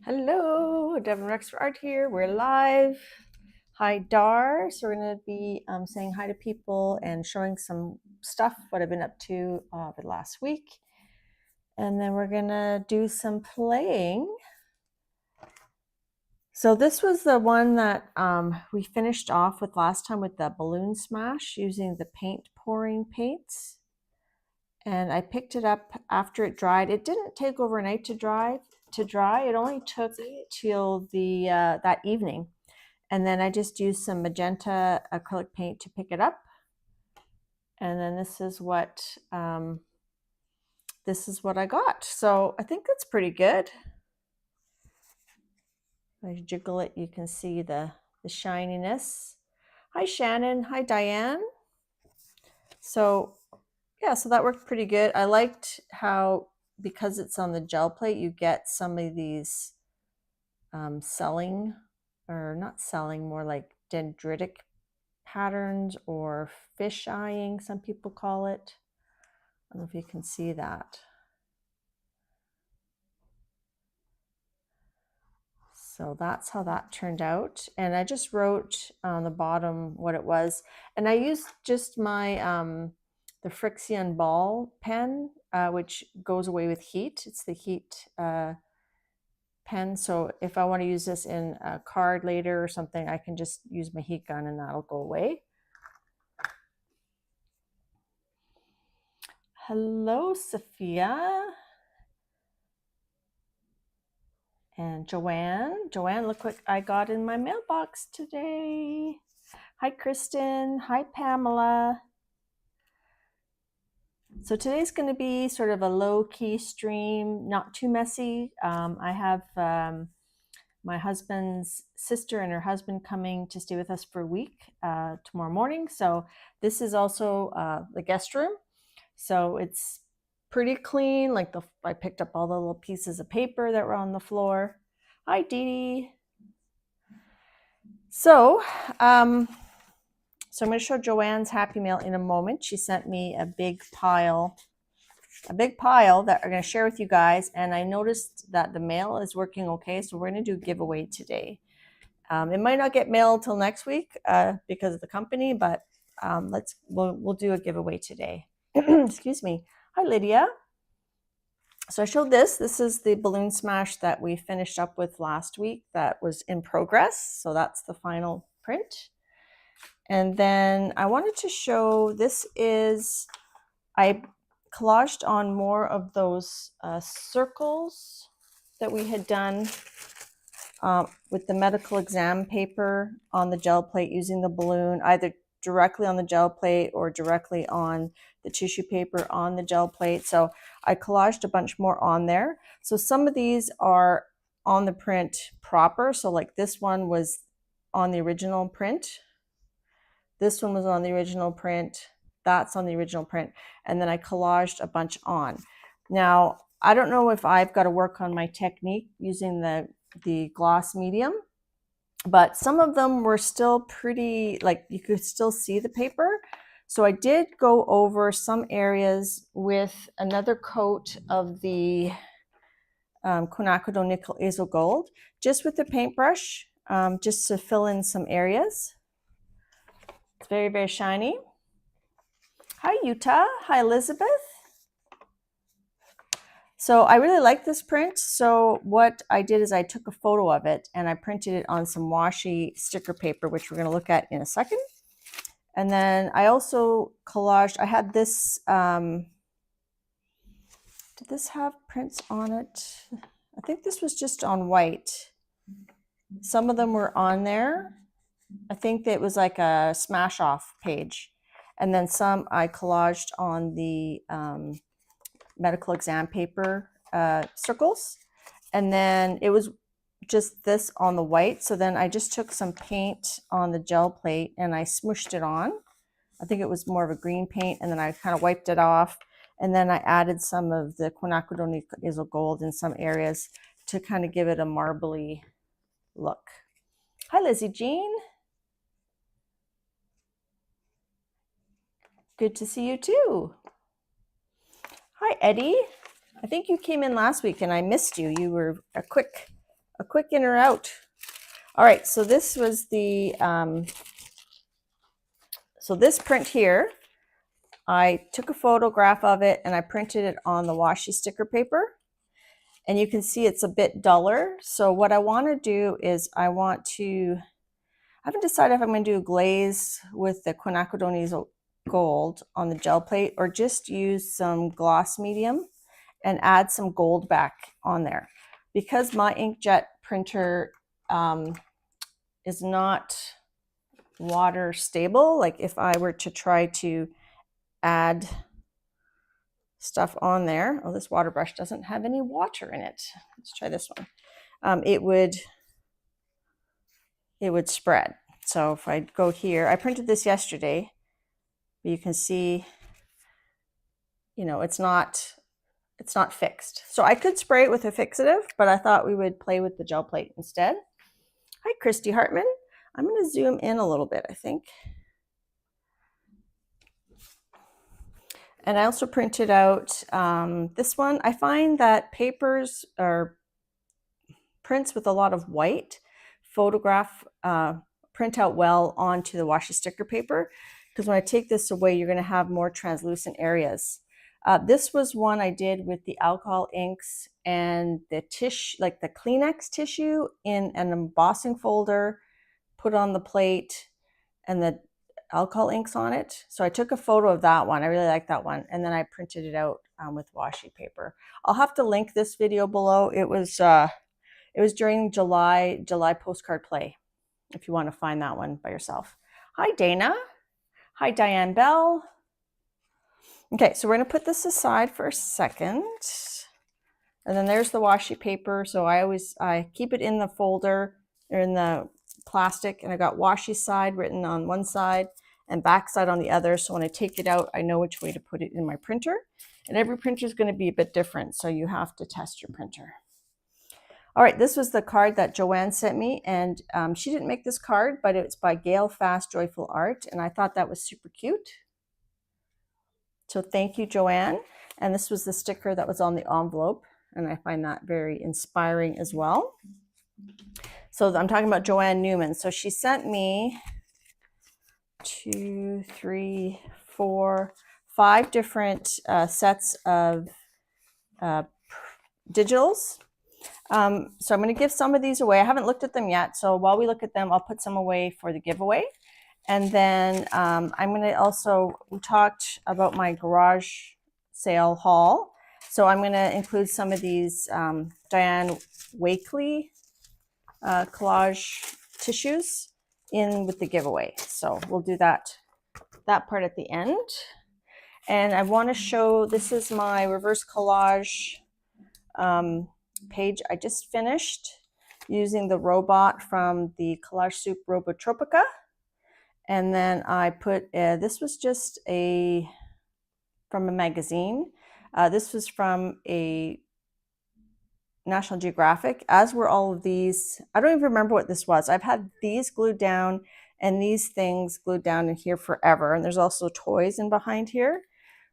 Hello, Devin Rex for Art here. We're live. Hi, Dar. So we're going to be saying hi to people and showing some stuff, what I've been up to for the last week. And then we're going to do some playing. So this was the one that we finished off with last time with the balloon smash using the paint pouring paints. And I picked it up after it dried. It didn't take overnight to dry. It only took till the that evening. And then I just used some magenta acrylic paint to pick it up. And then this is what I got. So I think that's pretty good. If I jiggle it, you can see the shininess. Hi, Shannon. Hi, Diane. So yeah, so that worked pretty good. I liked how, because it's on the gel plate, you get some of these more like dendritic patterns or fish eyeing, some people call it. I don't know if you can see that. So that's how that turned out. And I just wrote on the bottom what it was. And I used just my the Frixion ball pen, which goes away with heat. It's the heat pen. So if I want to use this in a card later or something, I can just use my heat gun and that'll go away. Hello, Sophia. And Joanne. Joanne, look what I got in my mailbox today. Hi, Kristen. Hi, Pamela. So today's going to be sort of a low-key stream, not too messy. I have my husband's sister and her husband coming to stay with us for a week tomorrow morning. So this is also the guest room. So it's pretty clean. Like I picked up all the little pieces of paper that were on the floor. Hi, Dee Dee. So, I'm going to show Joanne's Happy Mail in a moment. She sent me a big pile that I'm going to share with you guys. And I noticed that the mail is working okay. So we're going to do a giveaway today. It might not get mailed till next week because of the company, but we'll do a giveaway today. Excuse me. Hi, Lydia. So I showed this. This is the balloon smash that we finished up with last week that was in progress. So that's the final print. And then I wanted to show, I collaged on more of those circles that we had done with the medical exam paper on the gel plate using the balloon, either directly on the gel plate or directly on the tissue paper on the gel plate. So I collaged a bunch more on there. So some of these are on the print proper. So like this one was on the original print. This one was on the original print. That's on the original print. And then I collaged a bunch on. Now, I don't know if I've got to work on my technique using the gloss medium, but some of them were still pretty, like you could still see the paper. So I did go over some areas with another coat of the quinacridone nickel azo gold, just with the paintbrush, just to fill in some areas. It's very, very shiny. Hi, Utah. Hi, Elizabeth. So I really like this print. So what I did is I took a photo of it and I printed it on some washi sticker paper, which we're going to look at in a second. And then I also collaged, I had this, did this have prints on it? I think this was just on white. Some of them were on there. I think that it was like a smash off page. And then some I collaged on the medical exam paper circles. And then it was just this on the white. So then I just took some paint on the gel plate and I smushed it on. I think it was more of a green paint. And then I kind of wiped it off. And then I added some of the quinacridone azo gold in some areas to kind of give it a marbly look. Hi, Lizzie Jean. Good to see you too. Hi, Eddie. I think you came in last week and I missed you. You were a quick a quick in or out. All right, so this was the, so this print here, I took a photograph of it and I printed it on the washi sticker paper. And you can see it's a bit duller. So what I want to do is I haven't decided if I'm going to do a glaze with the quinacridone gold on the gel plate or just use some gloss medium and add some gold back on there. Because my inkjet printer is not water stable, like if I were to try to add stuff on there, oh, this water brush doesn't have any water in it. Let's try this one. It would spread. So if I go here, I printed this yesterday, but you can see, you know, it's not fixed. So I could spray it with a fixative, but I thought we would play with the gel plate instead. Hi, Christy Hartman. I'm going to zoom in a little bit, I think. And I also printed out this one. I find that papers or prints with a lot of white print out well onto the washi sticker paper, because when I take this away, you're going to have more translucent areas. This was one I did with the alcohol inks and the tissue, like the Kleenex tissue, in an embossing folder, put on the plate, and the alcohol inks on it. So I took a photo of that one. I really like that one. And then I printed it out with washi paper. I'll have to link this video below. It was during July postcard play, if you want to find that one by yourself. Hi, Dana. Hi, Diane Bell. Okay, so we're going to put this aside for a second. And then there's the washi paper. So I keep it in the folder or in the plastic, and I got washi side written on one side and back side on the other. So when I take it out, I know which way to put it in my printer. And every printer is going to be a bit different, so you have to test your printer. All right, this was the card that Joanne sent me, and she didn't make this card, but it's by Gail Fast Joyful Art, and I thought that was super cute. So thank you, Joanne. And this was the sticker that was on the envelope, and I find that very inspiring as well. So I'm talking about Joanne Newman. So she sent me 2, 3, 4, 5 different sets of digitals. So I'm going to give some of these away. I haven't looked at them yet. So while we look at them, I'll put some away for the giveaway. And then I'm going to also, we talked about my garage sale haul. So I'm going to include some of these Diane Wakely collage tissues in with the giveaway. So we'll do that part at the end. And I want to show, this is my reverse collage page I just finished using the robot from the Collage Soup Robotropica. And then I put, this was just from a magazine. This was from a National Geographic, as were all of these. I don't even remember what this was. I've had these glued down and these things glued down in here forever. And there's also toys in behind here.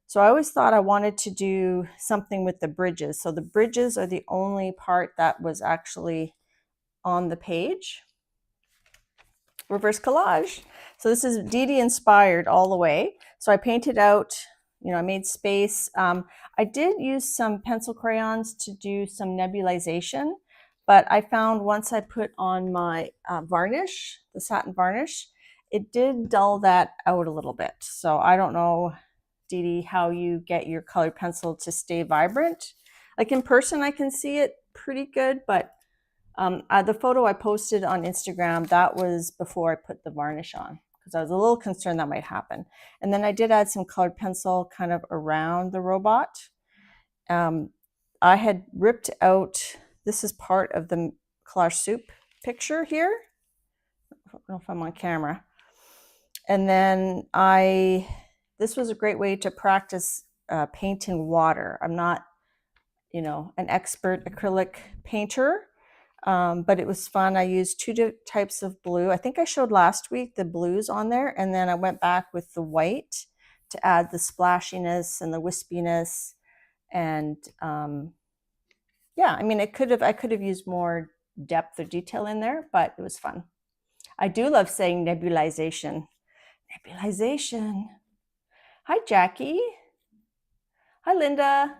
So I always thought I wanted to do something with the bridges. So the bridges are the only part that was actually on the page. Reverse collage. So this is Dee Dee inspired all the way. So I painted out, you know, I made space. I did use some pencil crayons to do some nebulization, but I found once I put on my varnish, the satin varnish, it did dull that out a little bit. So I don't know, Dee Dee, how you get your colored pencil to stay vibrant. Like in person, I can see it pretty good, but the photo I posted on Instagram, that was before I put the varnish on, because I was a little concerned that might happen. And then I did add some colored pencil kind of around the robot. I had ripped out, this is part of the Collage Soup picture here. I don't know if I'm on camera. And then this was a great way to practice painting water. I'm not, you know, an expert acrylic painter, but it was fun. I used 2 types of blue. I think I showed last week the blues on there, and then I went back with the white to add the splashiness and the wispiness. And yeah, I mean, I could have used more depth or detail in there, but it was fun. I do love saying nebulization. Nebulization. Hi, Jackie. Hi, Linda.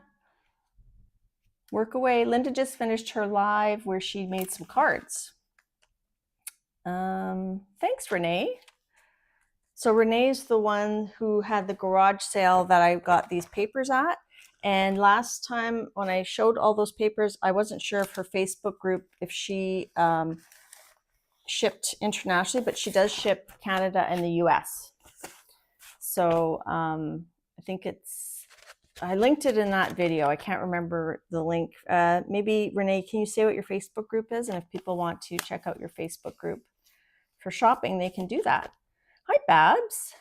Work away. Linda just finished her live where she made some cards. Thanks, Renee. So Renee's the one who had the garage sale that I got these papers at. And last time when I showed all those papers, I wasn't sure if her Facebook group, if she shipped internationally, but she does ship Canada and the US. So I think I linked it in that video. I can't remember the link. Maybe Renee, can you say what your Facebook group is? And if people want to check out your Facebook group for shopping, they can do that. Hi, Babs.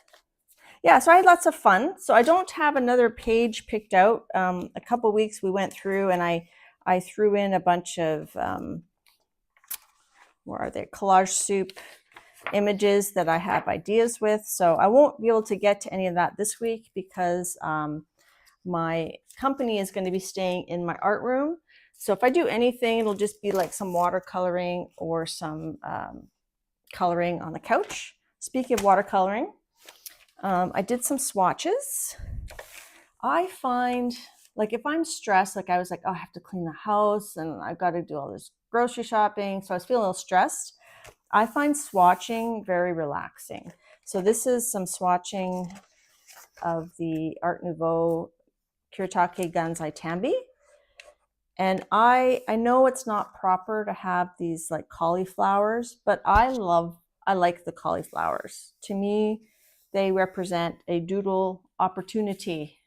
Yeah, so I had lots of fun. So I don't have another page picked out. A couple of weeks we went through and I threw in a bunch of, where are they? Collage soup images that I have ideas with. So I won't be able to get to any of that this week because my company is going to be staying in my art room. So if I do anything, it'll just be like some watercoloring or some coloring on the couch. Speaking of watercoloring, I did some swatches. I find, like, if I'm stressed, like I was like, oh, I have to clean the house and I've got to do all this grocery shopping. So I was feeling a little stressed. I find swatching very relaxing. So this is some swatching of the Art Nouveau Kuretake Gansai Tambi. And I know it's not proper to have these like cauliflowers, but I like the cauliflowers. To me, they represent a doodle opportunity.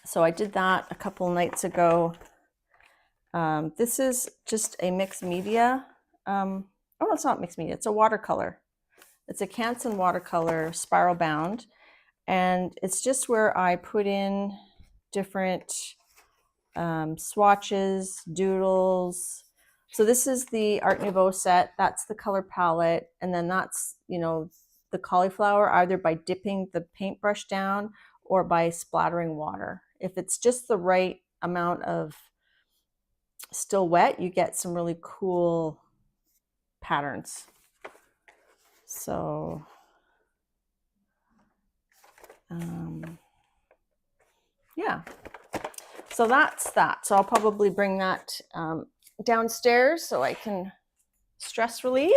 So I did that a couple nights ago. This is just a mixed media. Oh, no, it's not mixed media. It's a watercolor. It's a Canson watercolor spiral bound. And it's just where I put in different swatches, doodles. So this is the Art Nouveau set. That's the color palette. And then that's, the cauliflower, either by dipping the paintbrush down or by splattering water. If it's just the right amount of still wet, you get some really cool patterns. So yeah, so that's that. So I'll probably bring that downstairs so I can stress relieve.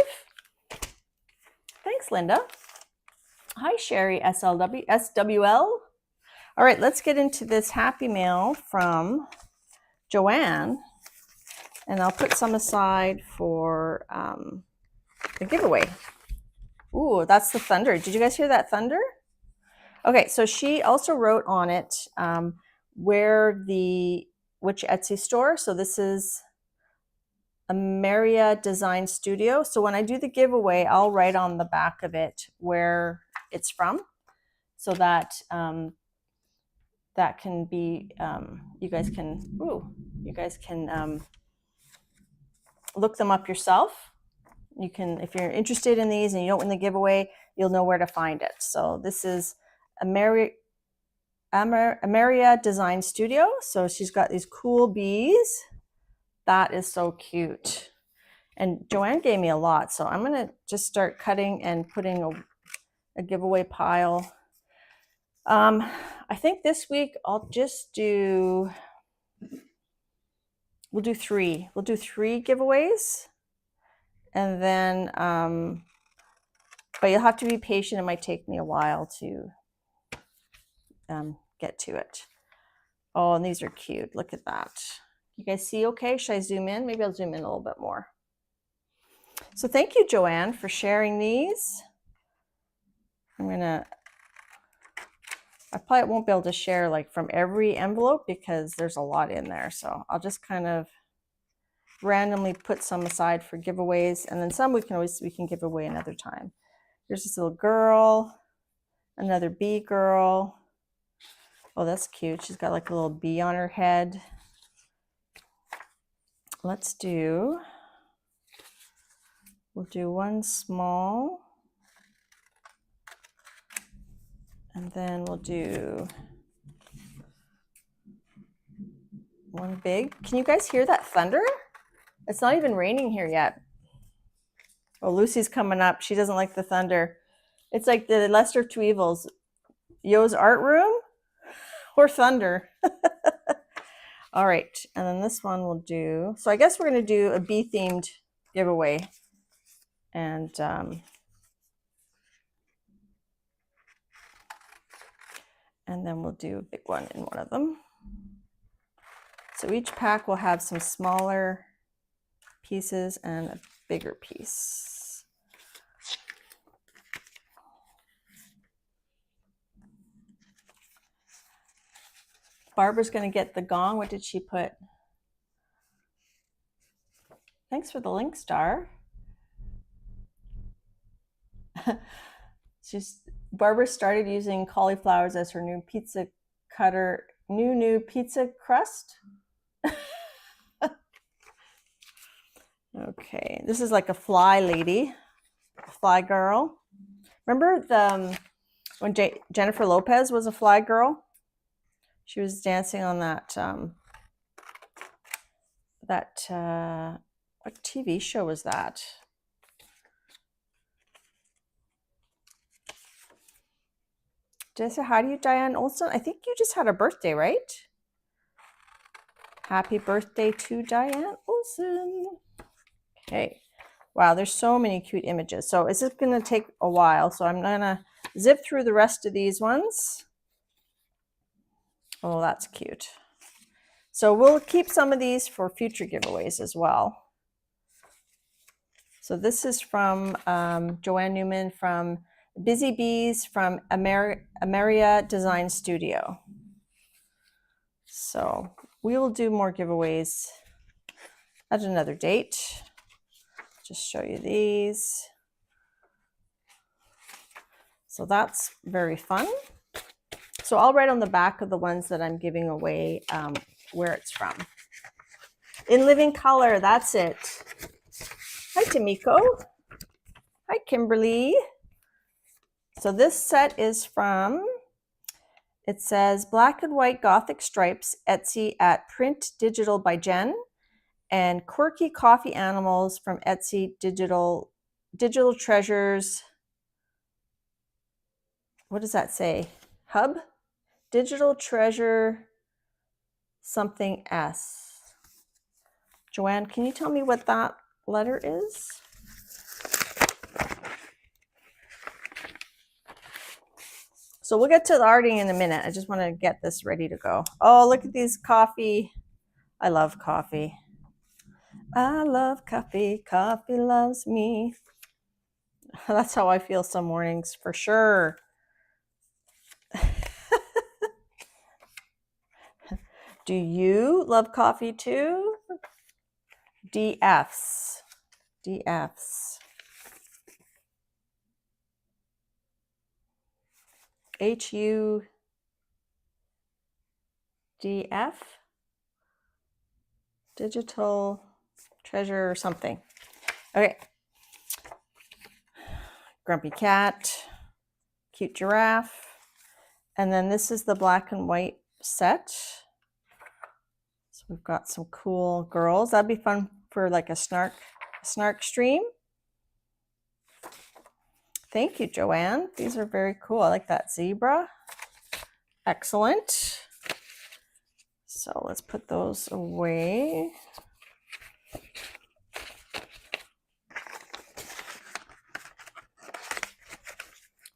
Thanks, Linda. Hi, Sherry SWL. All right, let's get into this happy mail from Joanne, and I'll put some aside for the giveaway. Ooh, that's the thunder. Did you guys hear that thunder? Okay, so she also wrote on it which Etsy store. So this is Ameria Design Studio. So when I do the giveaway, I'll write on the back of it where it's from, so that that can be you guys can look them up yourself. You can, if you're interested in these and you don't win the giveaway, you'll know where to find it. So this is Ameria Design Studio. So she's got these cool bees. That is so cute. And Joanne gave me a lot, so I'm gonna just start cutting and putting a giveaway pile. I think this week I'll just we'll do 3. We'll do 3 giveaways. And then, but you'll have to be patient. It might take me a while to get to it. Oh, and these are cute. Look at that. You guys see okay? Should I zoom in? Maybe I'll zoom in a little bit more. So thank you, Joanne, for sharing these. I probably won't be able to share like from every envelope because there's a lot in there. So I'll just kind of randomly put some aside for giveaways, and then some we can give away another time. Here's this little girl, another bee girl. Oh, that's cute. She's got like a little bee on her head. We'll do one small, and then we'll do one big. Can you guys hear that thunder? It's not even raining here yet. Oh, Lucy's coming up. She doesn't like the thunder. It's like the lesser of two evils. Yo's art room or thunder. All right, and then this one we'll do. So I guess we're going to do a bee themed giveaway, and then we'll do a big one in one of them. So each pack will have some smaller pieces and a bigger piece. Barbara's going to get the gong. What did she put? Thanks for the link, Star. Barbara started using cauliflowers as her new pizza cutter, new pizza crust. Okay, this is like a fly lady, a fly girl. Remember when Jennifer Lopez was a fly girl? She was dancing on that what TV show was that? Did I say hi to you, Diane Olson? I think you just had a birthday, right? Happy birthday to Diane Olson. Okay. Wow, there's so many cute images. So it's just going to take a while. So I'm going to zip through the rest of these ones. Oh, that's cute. So we'll keep some of these for future giveaways as well. So this is from Joanne Newman from Busy Bees from Ameria Design Studio. So we will do more giveaways at another date. Just show you these. So that's very fun. So I'll write on the back of the ones that I'm giving away where it's from. In Living Color, that's it. Hi, Tamiko. Hi, Kimberly. So this set is from, it says Black and White Gothic Stripes, Etsy at Print Digital by Jen, and Quirky Coffee Animals from Etsy Digital Treasures. What does that say? Hub? Digital Treasure something S. Joanne, can you tell me what that letter is? So we'll get to the arting in a minute. I just want to get this ready to go. Oh, look at these coffee. I love coffee. I love coffee. Coffee loves me. That's how I feel some mornings for sure. Do you love coffee too? DFs. DFs. HUDF. Digital Treasure or something. Okay. Grumpy Cat. Cute Giraffe. And then this is the black and white set. So we've got some cool girls. That'd be fun for like a snark stream. Thank you, Joanne. These are very cool. I like that zebra. Excellent. So let's put those away.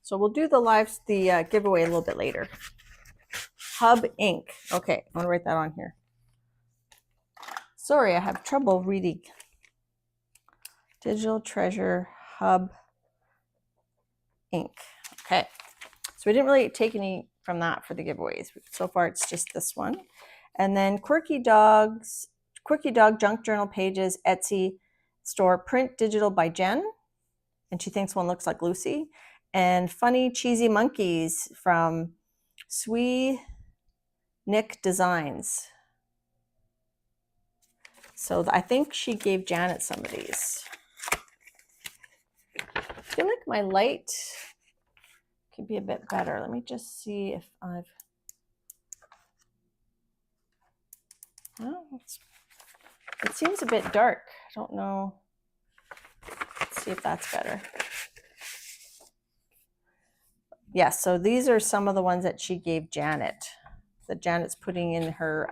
So we'll do the giveaway a little bit later. Hub Ink. Okay, I'm gonna write that on here. Sorry, I have trouble reading. Digital Treasure Hub Ink. Okay, so we didn't really take any from that for the giveaways. So far, it's just this one. And then Quirky Dog Junk Journal Pages, Etsy store, Print Digital by Jen. And she thinks one looks like Lucy. And Funny Cheesy Monkeys from Sweet Nick Designs. So I think she gave Janet some of these. I feel like my light could be a bit better. Let me just see if I've... Oh, It seems a bit dark. I don't know. Let's see if that's better. Yeah, so these are some of the ones that she gave Janet, that Janet's putting in her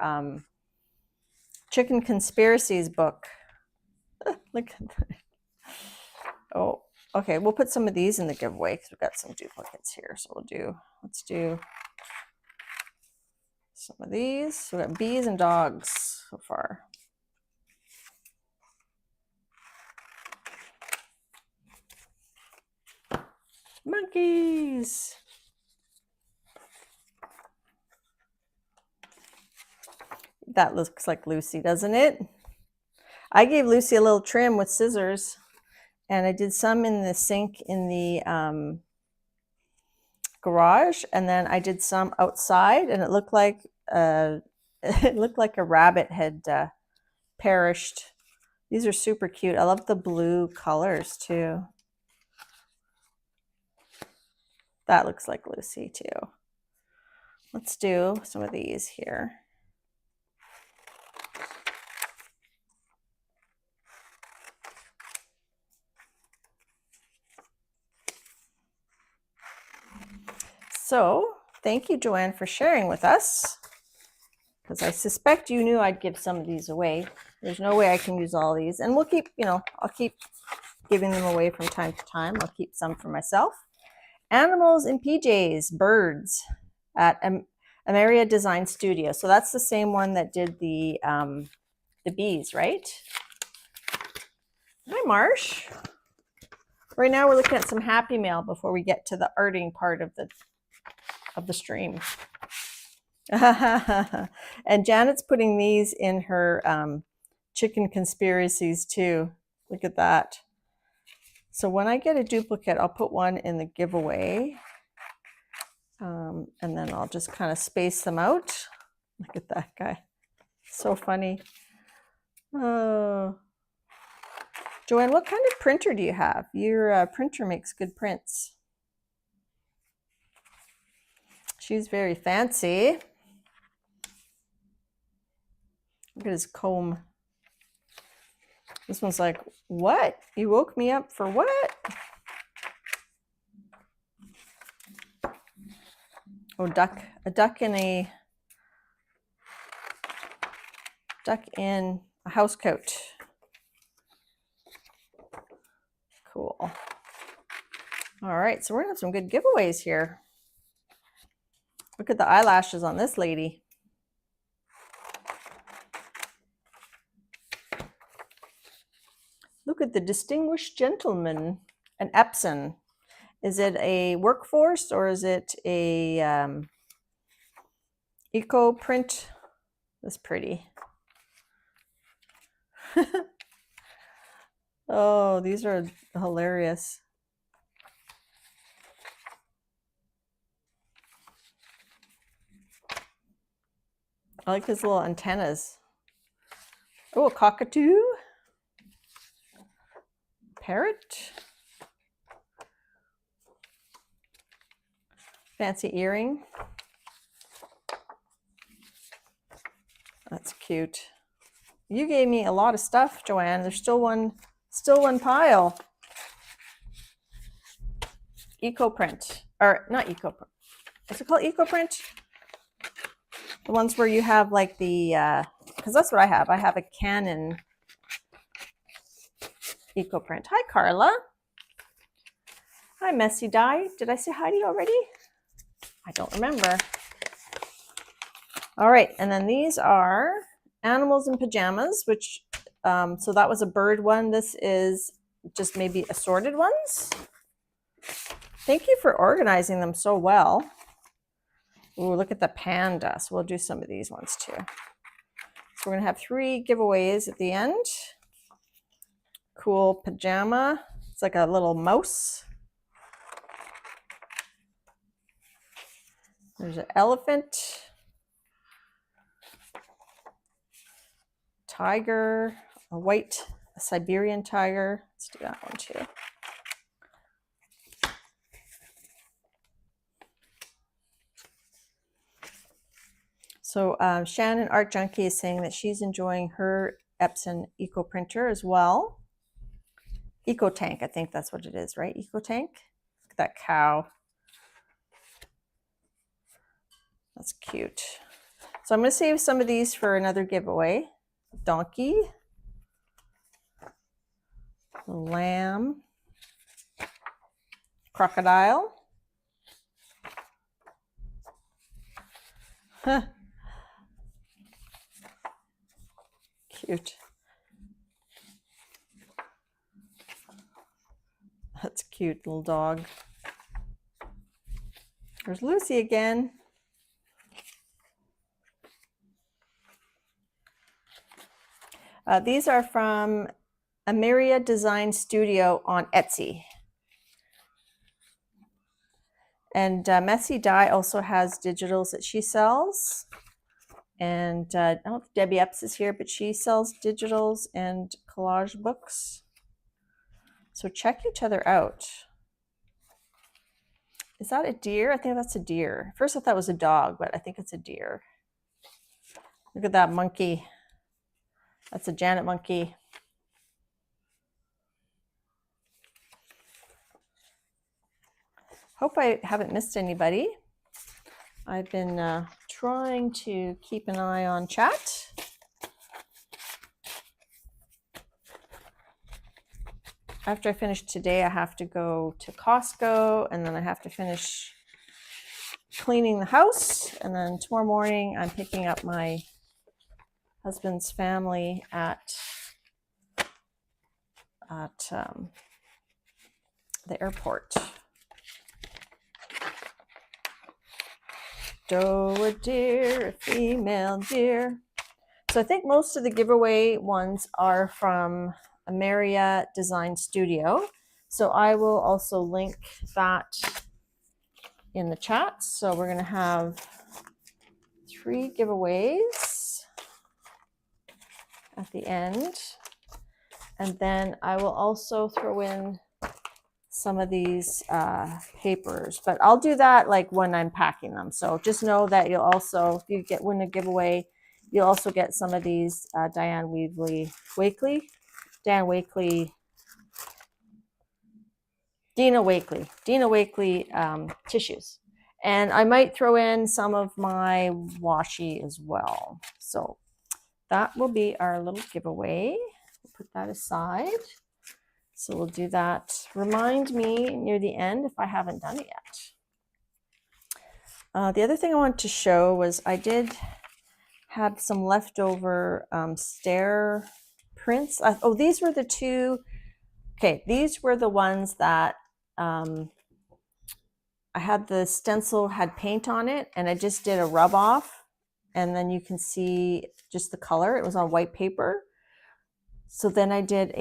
Chicken Conspiracies book. Look at that. Oh, okay, we'll put some of these in the giveaway because we've got some duplicates here. So let's do some of these. So we've got bees and dogs so far. Monkeys. That looks like Lucy, doesn't it? I gave Lucy a little trim with scissors, and I did some in the sink in the garage, and then I did some outside, and it looked like a rabbit had perished. These are super cute. I love the blue colors too. That looks like Lucy too. Let's do some of these here. So thank you, Joanne, for sharing with us, because I suspect you knew I'd give some of these away. There's no way I can use all these, and we'll keep, I'll keep giving them away from time to time. I'll keep some for myself. Animals in PJs, birds at Ameria Design Studio. So that's the same one that did the bees, right? Hi, Marsh. Right now we're looking at some Happy Mail before we get to the arting part of the stream. And Janet's putting these in her Chicken Conspiracies too. Look at that. So when I get a duplicate, I'll put one in the giveaway. And then I'll just kind of space them out. Look at that guy. So funny. Oh. Joanne, what kind of printer do you have? Your printer makes good prints. She's very fancy. Look at his comb. This one's like, what? You woke me up for what? Oh, duck. A duck in a house coat. Cool. All right, so we're gonna have some good giveaways here. Look at the eyelashes on this lady. Look at the distinguished gentleman, an Epson. Is it a workforce or is it a eco print? That's pretty. Oh, these are hilarious. I like his little antennas. Oh, a cockatoo. Parrot. Fancy earring. That's cute. You gave me a lot of stuff, Joanne. There's still one pile. EcoPrint, or not EcoPrint. Is it called EcoPrint? The ones where you have like the, because that's what I have. I have a Canon EcoPrint. Hi, Carla. Hi, Messy Dye. Did I say hi to you already? I don't remember. All right, and then these are Animals in Pajamas, which, so that was a bird one. This is just maybe assorted ones. Thank you for organizing them so well. Ooh, look at the panda. So we'll do some of these ones too. So we're gonna have 3 giveaways at the end. Cool pajama. It's like a little mouse. There's an elephant. Tiger, a Siberian tiger. Let's do that one too. So Shannon Art Junkie is saying that she's enjoying her Epson Eco printer as well. Eco Tank, I think that's what it is, right? Eco Tank. Look at that cow. That's cute. So I'm going to save some of these for another giveaway. Donkey, lamb, crocodile. Huh. Cute. That's a cute little dog. There's Lucy again. These are from Ameria Design Studio on Etsy. And Messy Dye also has digitals that she sells. And I don't know if Debbie Epps is here, but she sells digitals and collage books. So check each other out. Is that a deer? I think that's a deer. First I thought it was a dog, but I think it's a deer. Look at that monkey. That's a Janet monkey. Hope I haven't missed anybody. I've been trying to keep an eye on chat. After I finish today, I have to go to Costco, and then I have to finish cleaning the house. And then tomorrow morning, I'm picking up my husband's family at the airport. Doe a deer, a female deer. So I think most of the giveaway ones are from Ameria Design Studio. So I will also link that in the chat. So we're going to have 3 giveaways at the end. And then I will also throw in some of these papers, but I'll do that like when I'm packing them. So just know that you'll also, if you win a giveaway, you'll also get some of these Dina Wakely tissues. And I might throw in some of my washi as well. So that will be our little giveaway. We'll put that aside. So we'll do that. Remind me near the end if I haven't done it yet. The other thing I wanted to show was I did have some leftover stair prints. Oh, these were the 2. Okay, these were the ones that I had the stencil had paint on it, and I just did a rub off, and then you can see just the color. It was on white paper. So then I did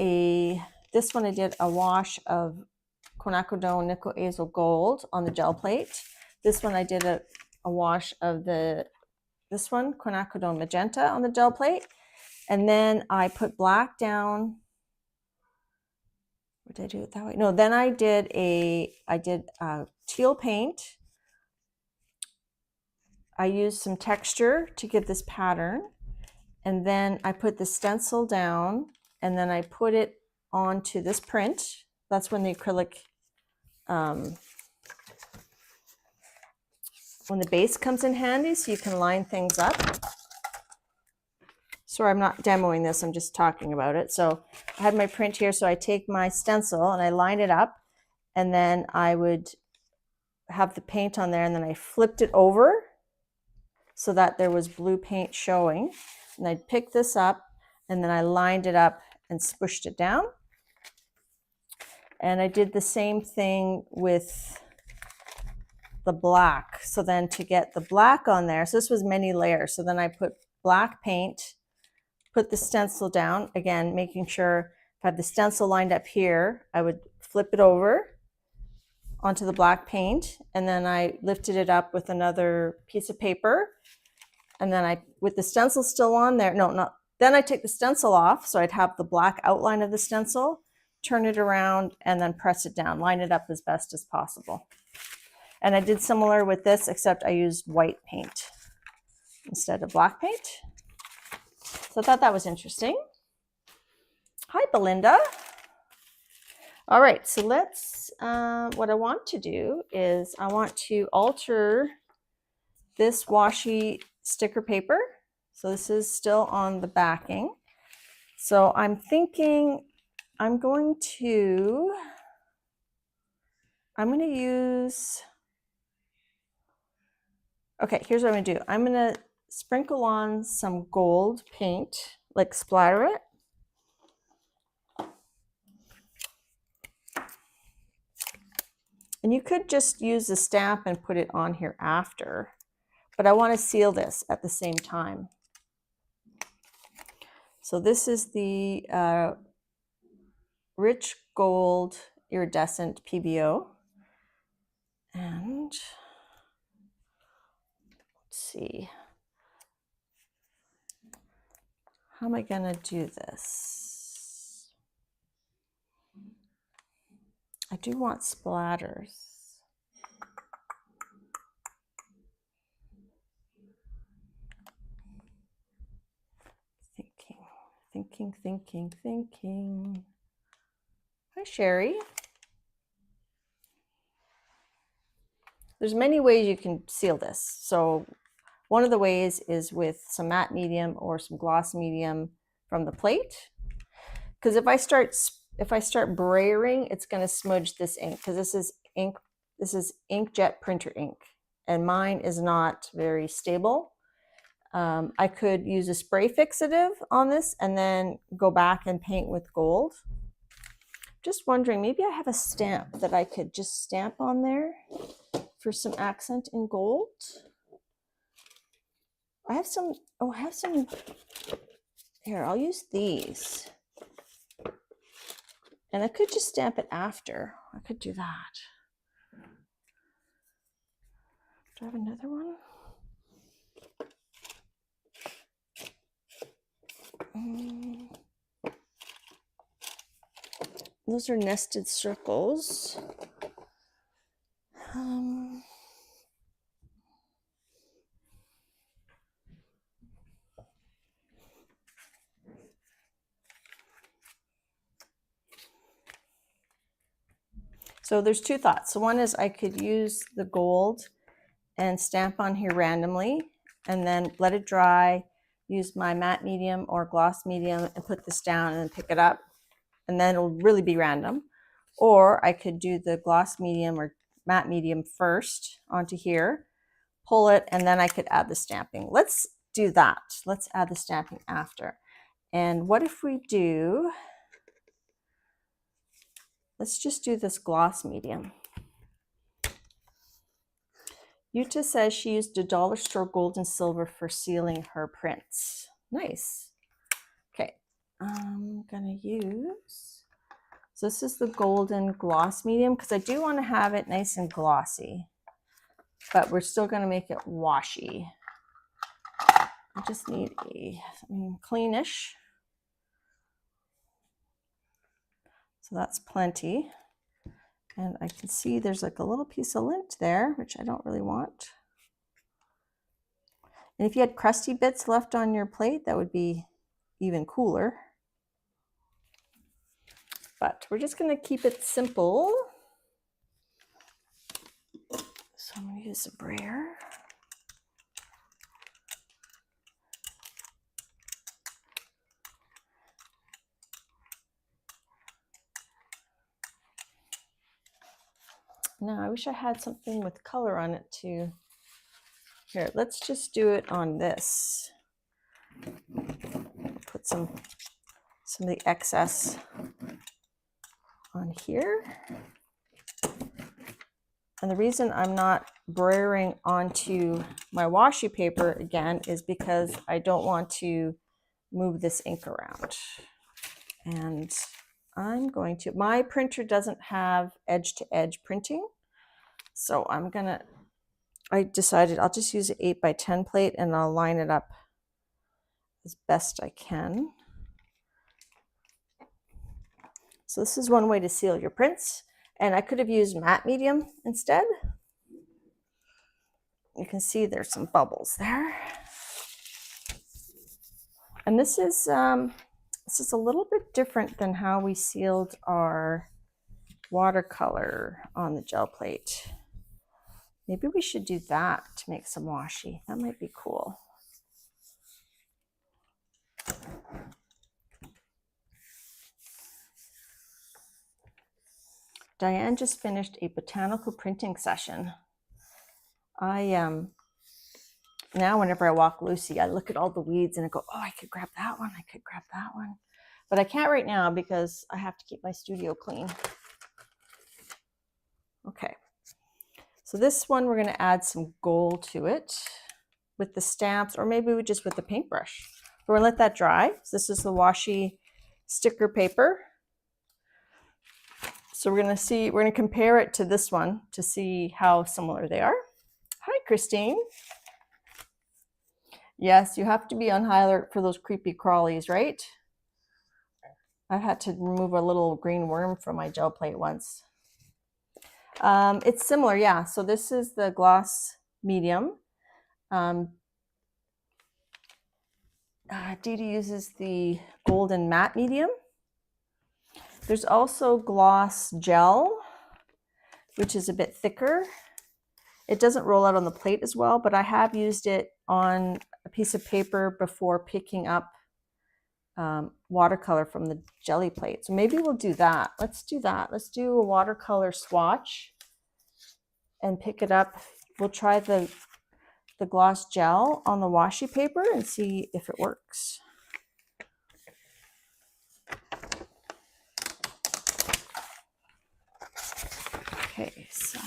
this one I did a wash of quinacridone nickel azo gold on the gel plate. This one I did a wash of this one, quinacridone magenta, on the gel plate. And then I put black down. Or did I do it that way? No, then I did teal paint. I used some texture to give this pattern. And then I put the stencil down, and then I put it onto this print. That's when the acrylic, when the base comes in handy, so you can line things up. Sorry, I'm not demoing this, I'm just talking about it. So I had my print here, so I take my stencil and I line it up, and then I would have the paint on there, and then I flipped it over so that there was blue paint showing. And I'd pick this up, and then I lined it up and squished it down. And I did the same thing with the black. So then to get the black on there, so this was many layers. So then I put black paint, put the stencil down, again, making sure if I had the stencil lined up here, I would flip it over onto the black paint. And then I lifted it up with another piece of paper. And then with the stencil still on there, then I take the stencil off. So I'd have the black outline of the stencil, turn it around, and then press it down, line it up as best as possible. And I did similar with this, except I used white paint instead of black paint. So I thought that was interesting. Hi, Belinda. All right, so let's, what I want to do is I want to alter this washi sticker paper. So this is still on the backing. So I'm thinking I'm going to use, okay, here's what I'm gonna do. I'm gonna sprinkle on some gold paint, like splatter it. And you could just use the stamp and put it on here after, but I want to seal this at the same time. So this is the rich gold iridescent PBO. And let's see, how am I gonna do this? I do want splatters. Thinking. Hi, Sherry. There's many ways you can seal this. So one of the ways is with some matte medium or some gloss medium from the plate. Because if I start brayering, it's going to smudge this ink, because this is inkjet printer ink, and mine is not very stable. I could use a spray fixative on this and then go back and paint with gold. Just wondering, maybe I have a stamp that I could just stamp on there for some accent in gold. I have some, here, I'll use these. And I could just stamp it after. I could do that. Do I have another one? Those are nested circles. So there's two thoughts. So one is I could use the gold and stamp on here randomly and then let it dry, use my matte medium or gloss medium and put this down and then pick it up, and then it'll really be random. Or I could do the gloss medium or matte medium first onto here, pull it, and then I could add the stamping. Let's do that. Let's add the stamping after. And what if we do, let's just do this gloss medium. Yuta says she used a dollar store gold and silver for sealing her prints. Nice. Okay, I'm gonna use, so this is the golden gloss medium, because I do want to have it nice and glossy, but we're still gonna make it washi. I just need something cleanish. So that's plenty. And I can see there's like a little piece of lint there, which I don't really want. And if you had crusty bits left on your plate, that would be even cooler. But we're just gonna keep it simple. So I'm gonna use a brayer. Now, I wish I had something with color on it too. Here, let's just do it on this. Put some of the excess on here. And the reason I'm not brayering onto my washi paper again is because I don't want to move this ink around. And I'm going to, my printer doesn't have edge-to-edge printing. So I decided I'll just use an 8x10 plate and I'll line it up as best I can. So this is one way to seal your prints. And I could have used matte medium instead. You can see there's some bubbles there. And this is This is a little bit different than how we sealed our watercolor on the gel plate. Maybe we should do that to make some washi. That might be cool. Diane just finished a botanical printing session. Now whenever I walk Lucy, I look at all the weeds and I go, oh, I could grab that one. I could grab that one. But I can't right now because I have to keep my studio clean. Okay. So this one, we're going to add some gold to it with the stamps, or maybe just with the paintbrush. We're going to let that dry. So this is the washi sticker paper. So we're going to compare it to this one to see how similar they are. Hi, Christine. Yes, you have to be on high alert for those creepy crawlies, right? I've had to remove a little green worm from my gel plate once. It's similar, yeah. So this is the gloss medium. Dee Dee uses the golden matte medium. There's also gloss gel, which is a bit thicker. It doesn't roll out on the plate as well, but I have used it on a piece of paper before picking up watercolor from the jelly plate. So maybe we'll do that. Let's do that. Let's do a watercolor swatch and pick it up. We'll try the gloss gel on the washi paper and see if it works. Okay, so,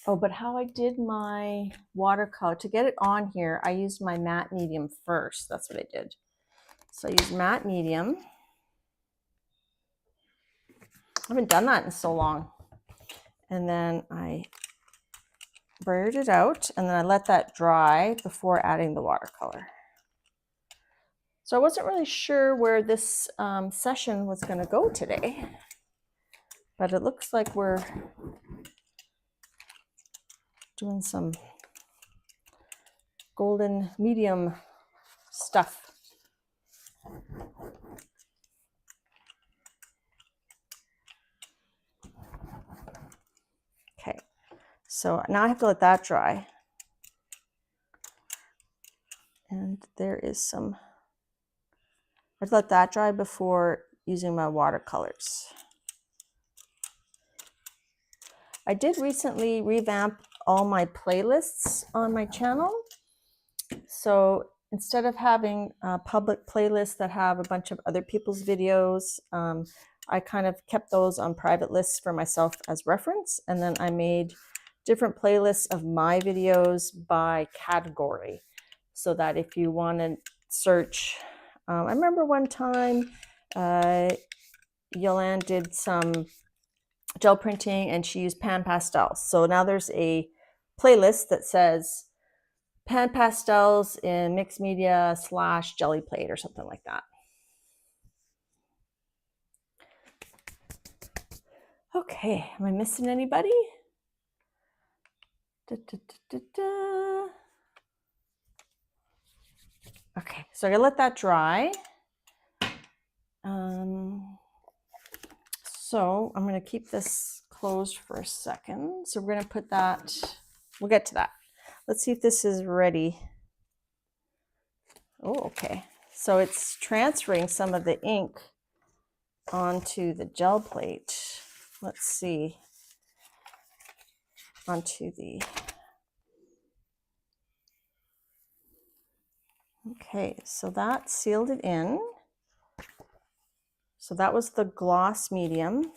oh, but how I did my watercolor, to get it on here, I used my matte medium first. That's what I did. So I used matte medium. I haven't done that in so long. And then I blurred it out, and then I let that dry before adding the watercolor. So I wasn't really sure where this session was going to go today, but it looks like we're doing some golden medium stuff. Okay, so now I have to let that dry. And there is some, I've let that dry before using my watercolors. I did recently revamp all my playlists on my channel. So instead of having public playlists that have a bunch of other people's videos, I kind of kept those on private lists for myself as reference. And then I made different playlists of my videos by category, so that if you want to search, I remember one time Joanne did some gel printing and she used pan pastels. So now there's a playlist that says pan pastels in mixed media / jelly plate or something like that. Okay, am I missing anybody? Okay, so I gotta let that dry. So I'm gonna keep this closed for a second. So we're gonna put that, we'll get to that. Let's see if this is ready. Oh, okay. So it's transferring some of the ink onto the gel plate. Let's see. Onto the, okay, so that sealed it in. So that was the gloss medium.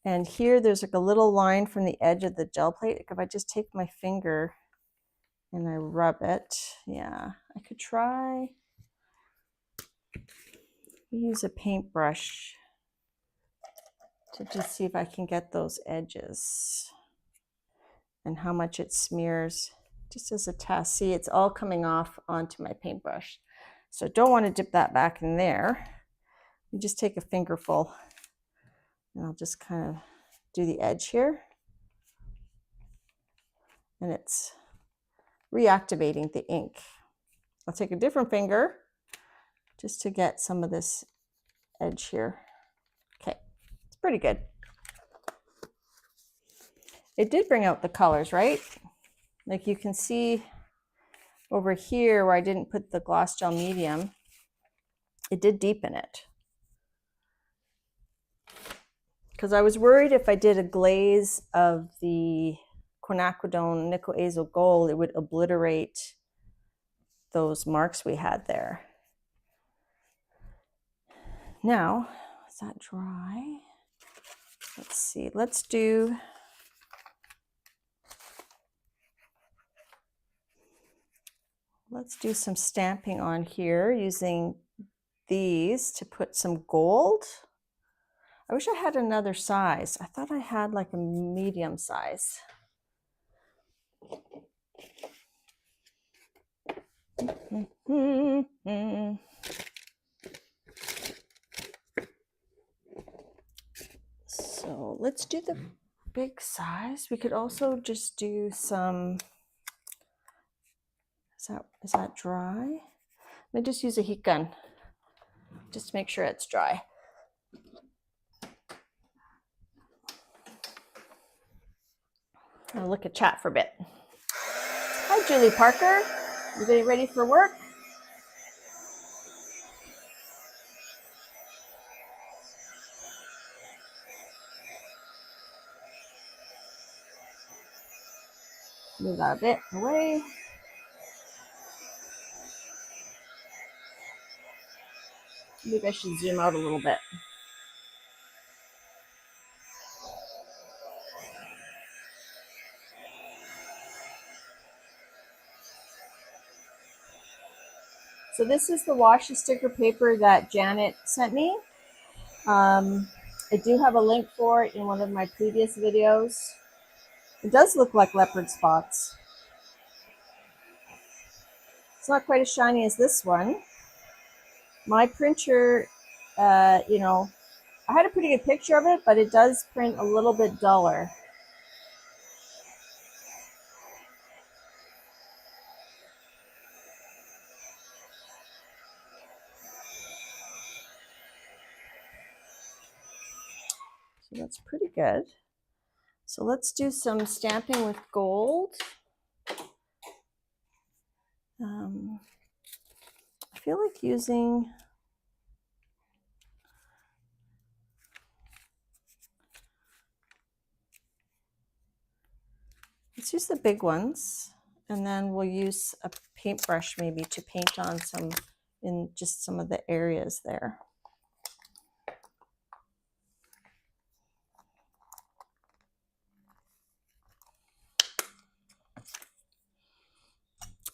And here there's like a little line from the edge of the gel plate. If I just take my finger and I rub it, yeah, I could try, use a paintbrush to just see if I can get those edges and how much it smears, just as a test. See, it's all coming off onto my paintbrush. So I don't want to dip that back in there. You just take a fingerful and I'll just kind of do the edge here. And it's reactivating the ink. I'll take a different finger just to get some of this edge here. Okay, it's pretty good. It did bring out the colors, right? Like you can see over here where I didn't put the gloss gel medium, it did deepen it. Because I was worried if I did a glaze of the quinacridone nickel azo gold, it would obliterate those marks we had there. Now, is that dry? Let's see, let's do some stamping on here using these to put some gold. I wish I had another size. I thought I had like a medium size. So let's do the big size. We could also just do some, is that dry? Let me just use a heat gun just to make sure it's dry. I'll look at chat for a bit. Hi, Julie Parker. You getting ready for work? Move that a bit away. Maybe I should zoom out a little bit. So this is the washi sticker paper that Janet sent me. I do have a link for it in one of my previous videos. It does look like leopard spots. It's not quite as shiny as this one. My printer, you know, I had a pretty good picture of it, but it does print a little bit duller. So that's pretty good. So let's do some stamping with gold. I feel like using, let's use the big ones, and then we'll use a paintbrush maybe to paint on some, in just some of the areas there.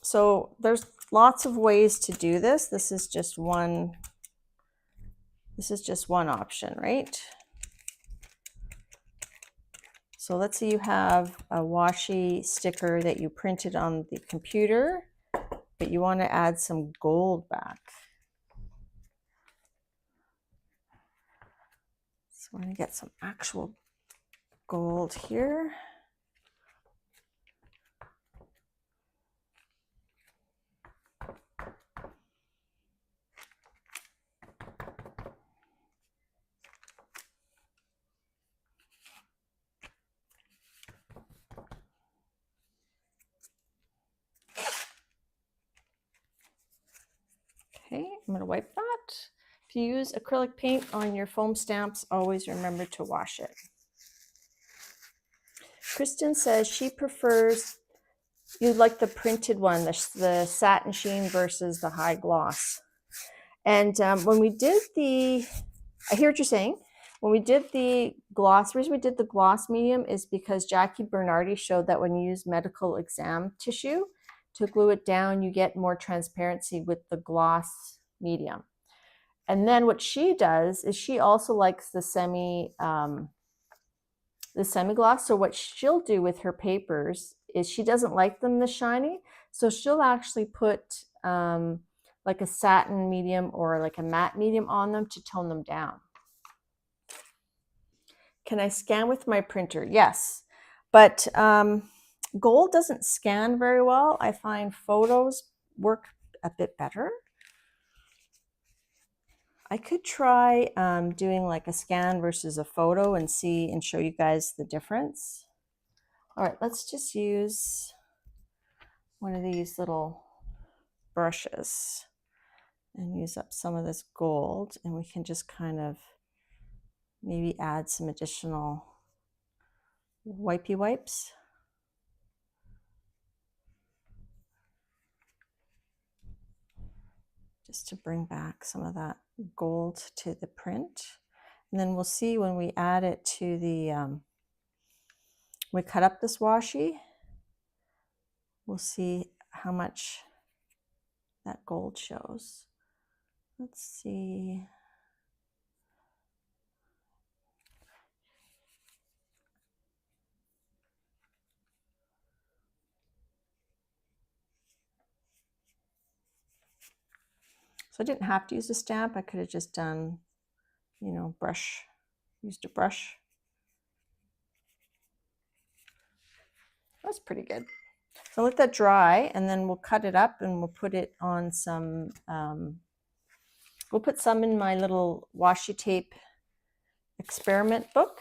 So there's lots of ways to do this. This is just one option, right? So let's say you have a washi sticker that you printed on the computer, but you want to add some gold back. So I'm going to get some actual gold here. Okay, I'm going to wipe that. If you use acrylic paint on your foam stamps, always remember to wash it. Kristen says she prefers, you like the printed one, the satin sheen versus the high gloss. And when we did the, I hear what you're saying. When we did the gloss, the reason we did the gloss medium is because Jackie Bernardi showed that when you use medical exam tissue to glue it down, you get more transparency with the gloss medium. And then what she does is she also likes the semi-gloss. So what she'll do with her papers is she doesn't like them this shiny. So she'll actually put like a satin medium or like a matte medium on them to tone them down. Can I scan with my printer? Yes, but gold doesn't scan very well. I find photos work a bit better. I could try doing like a scan versus a photo and see and show you guys the difference. All right, let's just use one of these little brushes and use up some of this gold, and we can just kind of maybe add some additional wipey wipes. Just to bring back some of that gold to the print. And then we'll see when we add it to the, we cut up this washi, we'll see how much that gold shows. Let's see. So I didn't have to use a stamp. I could have just done, you know, used a brush. That's pretty good. So let that dry, and then we'll cut it up and we'll put it on some, we'll put some in my little washi tape experiment book.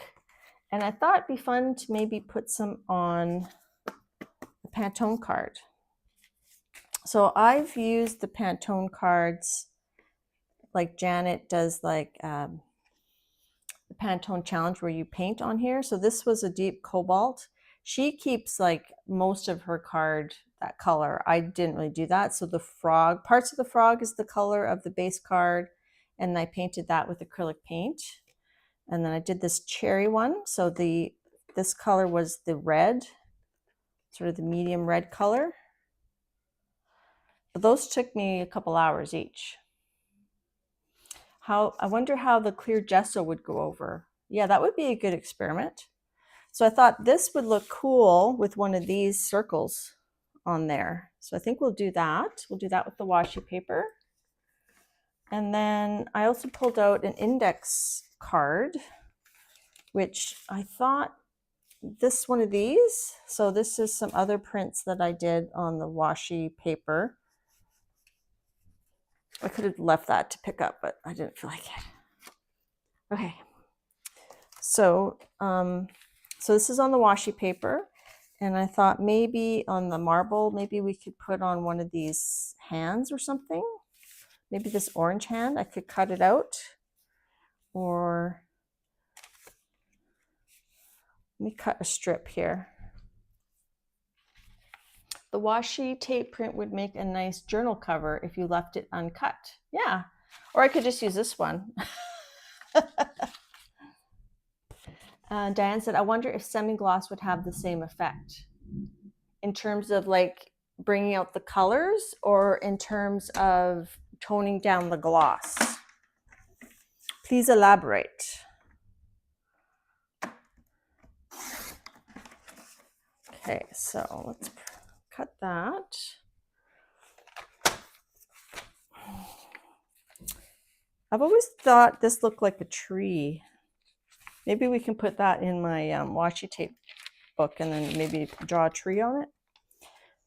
And I thought it'd be fun to maybe put some on the Pantone card. So I've used the Pantone cards, like Janet does, like the Pantone challenge where you paint on here. So this was a deep cobalt. She keeps like most of her card that color. I didn't really do that. So the frog, parts of the frog is the color of the base card, and I painted that with acrylic paint. And then I did this cherry one. So this color was the red, sort of the medium red color. But those took me a couple hours each. I wonder how the clear gesso would go over. Yeah, that would be a good experiment. So I thought this would look cool with one of these circles on there. So I think we'll do that. We'll do that with the washi paper. And then I also pulled out an index card, which I thought this one of these. So this is some other prints that I did on the washi paper. I could have left that to pick up, but I didn't feel like it. Okay. So, so this is on the washi paper, and I thought maybe on the marble, maybe we could put on one of these hands or something. Maybe this orange hand, I could cut it out, or let me cut a strip here. The washi tape print would make a nice journal cover if you left it uncut. Yeah, or I could just use this one. Diane said, I wonder if semi-gloss would have the same effect in terms of like bringing out the colors, or in terms of toning down the gloss. Please elaborate. Okay, so let's cut that. I've always thought this looked like a tree. Maybe we can put that in my washi tape book and then maybe draw a tree on it.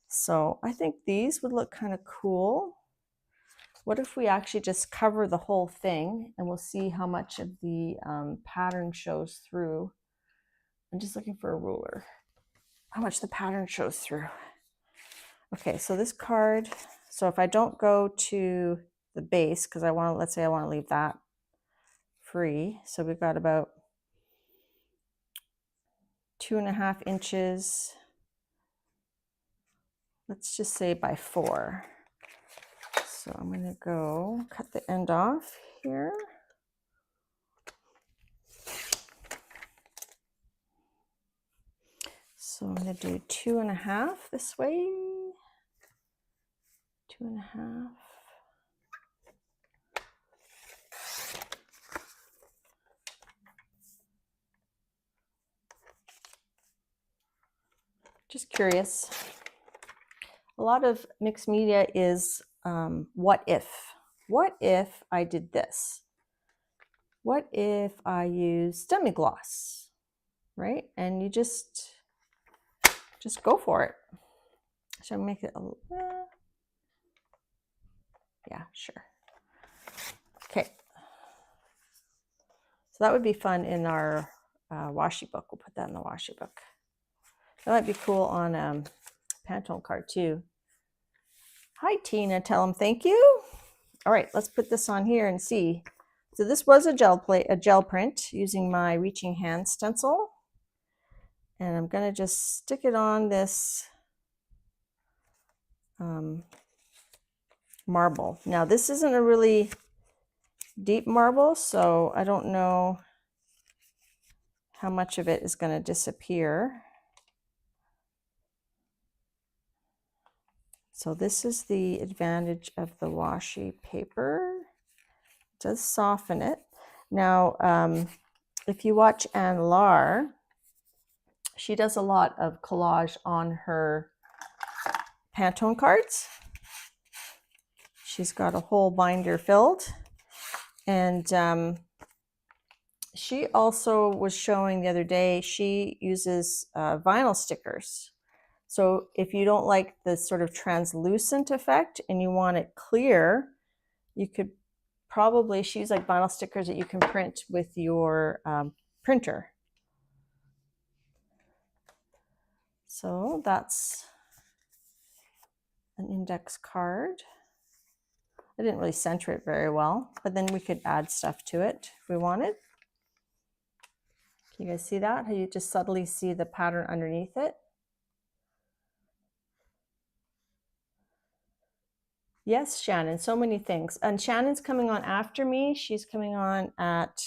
So I think these would look kind of cool. What if we actually just cover the whole thing, and we'll see how much of the pattern shows through. I'm just looking for a ruler. How much the pattern shows through. Okay, so this card, so if I don't go to the base, because I want to, let's say I want to leave that free. So we've got about 2.5 inches. Let's just say by 4. So I'm going to go cut the end off here. So I'm going to do 2.5 this way. 2.5. Just curious. A lot of mixed media is what if? What if I did this? What if I use semi-gloss, right? And you just go for it. Should I make it a little, yeah, sure. Okay, So that would be fun in our washi book. We'll put that in the washi book. That might be cool on Pantone card too. Hi, Tina. Tell them thank you. All right, let's put this on here and see. So this was a gel print using my reaching hand stencil. And I'm going to just stick it on this marble. Now, this isn't a really deep marble, so I don't know how much of it is going to disappear. So this is the advantage of the washi paper. It does soften it. Now, if you watch Anne Lar, she does a lot of collage on her Pantone cards. She's got a whole binder filled. And she also was showing the other day, she uses vinyl stickers. So if you don't like the sort of translucent effect and you want it clear, you could probably, she uses like vinyl stickers that you can print with your printer. So that's an index card. I didn't really center it very well, but then we could add stuff to it if we wanted. Can you guys see that? How you just subtly see the pattern underneath it? Yes, Shannon, so many things. And Shannon's coming on after me. She's coming on at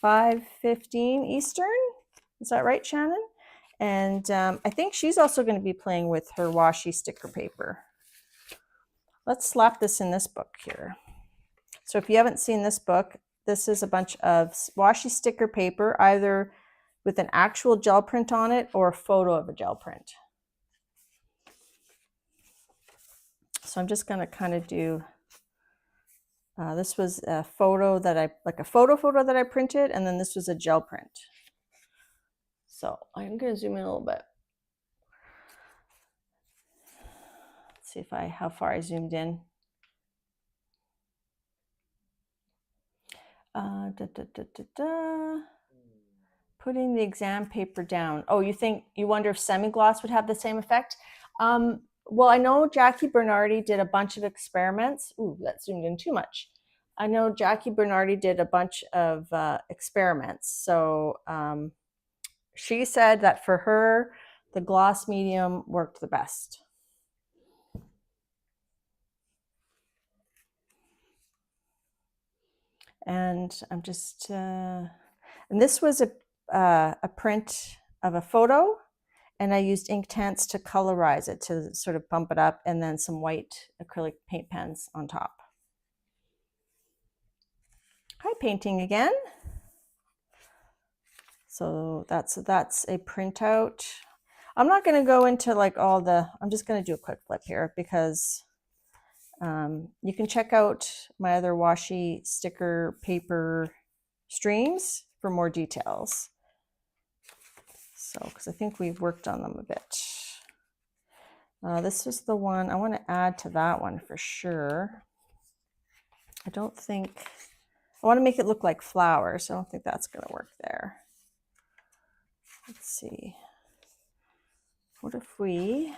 5:15 Eastern. Is that right, Shannon? And I think she's also going to be playing with her washi sticker paper. Let's slap this in this book here. So if you haven't seen this book, this is a bunch of washi sticker paper, either with an actual gel print on it or a photo of a gel print. So I'm just going to kind of do, this was a photo that like a photo that I printed, and then this was a gel print. So I'm going to zoom in a little bit. Let's see how far I zoomed in. Putting the exam paper down. Oh, you wonder if semi-gloss would have the same effect? Well, I know Jackie Bernardi did a bunch of experiments. Ooh, that zoomed in too much. I know Jackie Bernardi did a bunch of experiments. So she said that for her, the gloss medium worked the best. And I'm just, and this was a print of a photo, and I used Inktense to colorize it, to sort of bump it up, and then some white acrylic paint pens on top. Hi, painting again. So that's a printout. I'm not going to go into like all the, I'm just going to do a quick flip here because you can check out my other washi sticker paper streams for more details. So, because I think we've worked on them a bit. This is the one, I want to add to that one for sure. I want to make it look like flowers. I don't think that's going to work there. Let's see. What if we...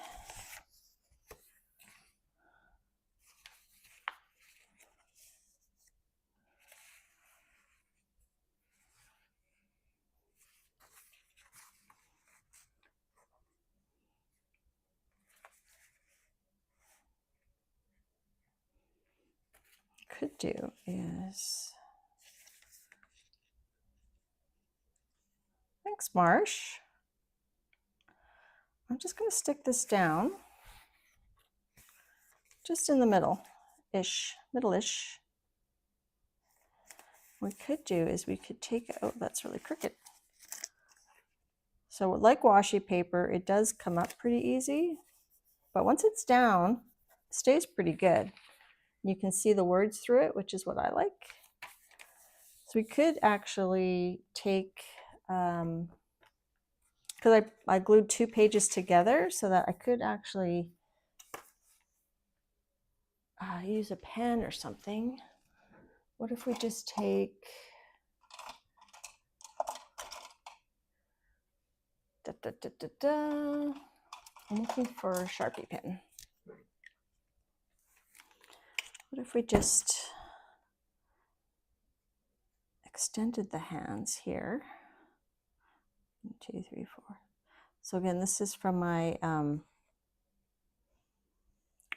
could do is, thanks Marsh, I'm just going to stick this down just in the middle-ish. What we could do is we could take, oh, that's really crooked. So like washi paper, it does come up pretty easy, but once it's down, it stays pretty good. You can see the words through it, which is what I like. So we could actually take, because I glued 2 pages together so that I could actually use a pen or something. What if we just take Da, da, da, da, da. I'm looking for a Sharpie pen. What if we just extended the hands here? 1, 2, 3, 4. So again, this is from my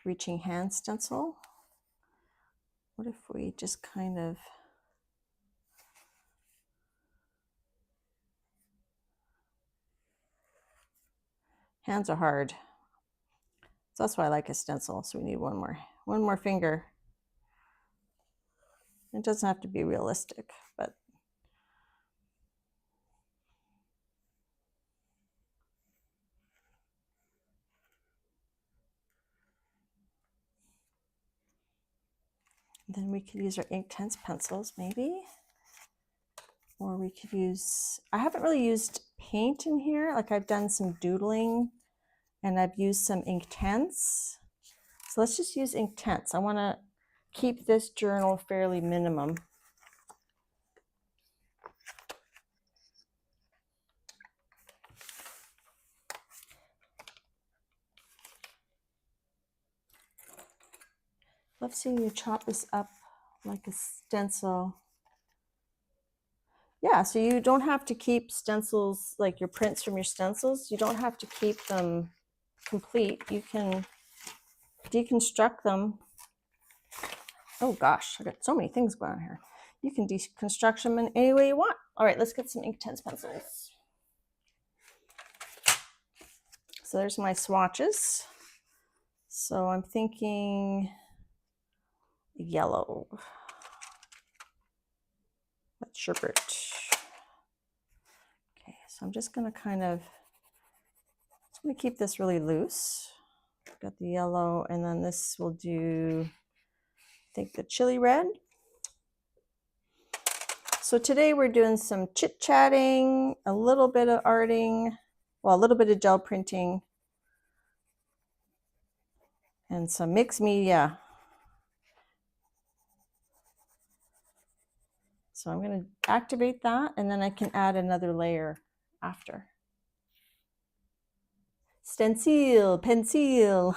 reaching hand stencil. What if we just kind of hands are hard. So that's why I like a stencil. So we need one more finger. It doesn't have to be realistic, but then we could use our Inktense pencils maybe. Or we could use, I haven't really used paint in here. Like I've done some doodling and I've used some Inktense. So let's just use Inktense. I want to keep this journal fairly minimum. Love seeing you chop this up like a stencil. Yeah, so you don't have to keep stencils, like your prints from your stencils, you don't have to keep them complete. You can deconstruct them. Oh gosh, I got so many things going on here. You can deconstruct them in any way you want. All right, let's get some Inktense pencils. So there's my swatches. So I'm thinking yellow. That's sherbet. Okay, so I'm just gonna keep this really loose. Got the yellow, and then this will do, I think, the chili red. So today we're doing some chit-chatting, a little bit of arting, well, a little bit of gel printing, and some mixed media. So I'm going to activate that, and then I can add another layer after. Stencil, pencil.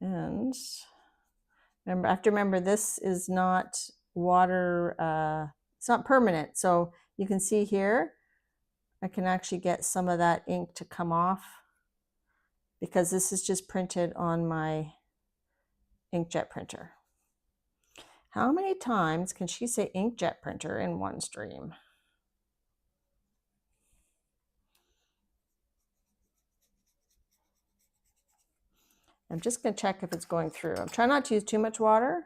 And remember, I have to remember this is not water, it's not permanent. So you can see here, I can actually get some of that ink to come off because this is just printed on my inkjet printer. How many times can she say inkjet printer in one stream? I'm just going to check if it's going through. I'm trying not to use too much water.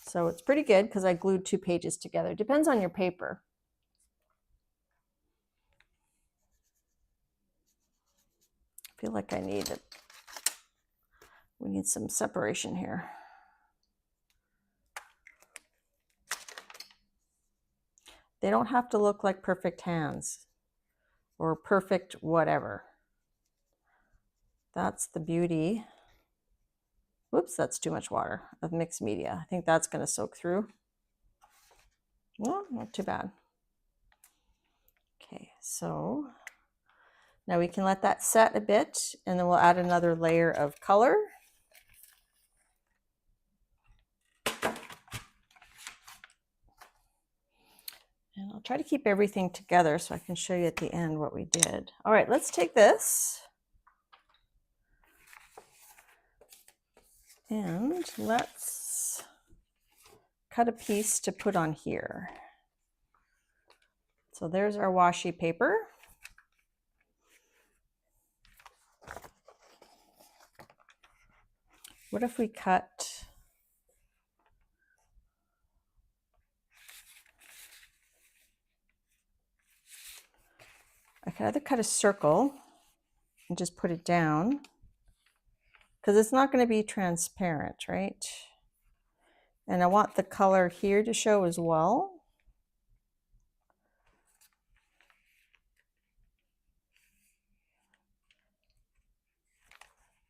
So it's pretty good because I glued 2 pages together. Depends on your paper. I feel like I need it. We need some separation here. They don't have to look like perfect hands or perfect whatever. That's the beauty. Whoops, that's too much water of mixed media. I think that's going to soak through. Well, not too bad. Okay, so now we can let that set a bit, and then we'll add another layer of color. And I'll try to keep everything together so I can show you at the end what we did. All right, let's take this and let's cut a piece to put on here. So there's our washi paper. What if we cut I could either cut a circle and just put it down because it's not going to be transparent, right? And I want the color here to show as well.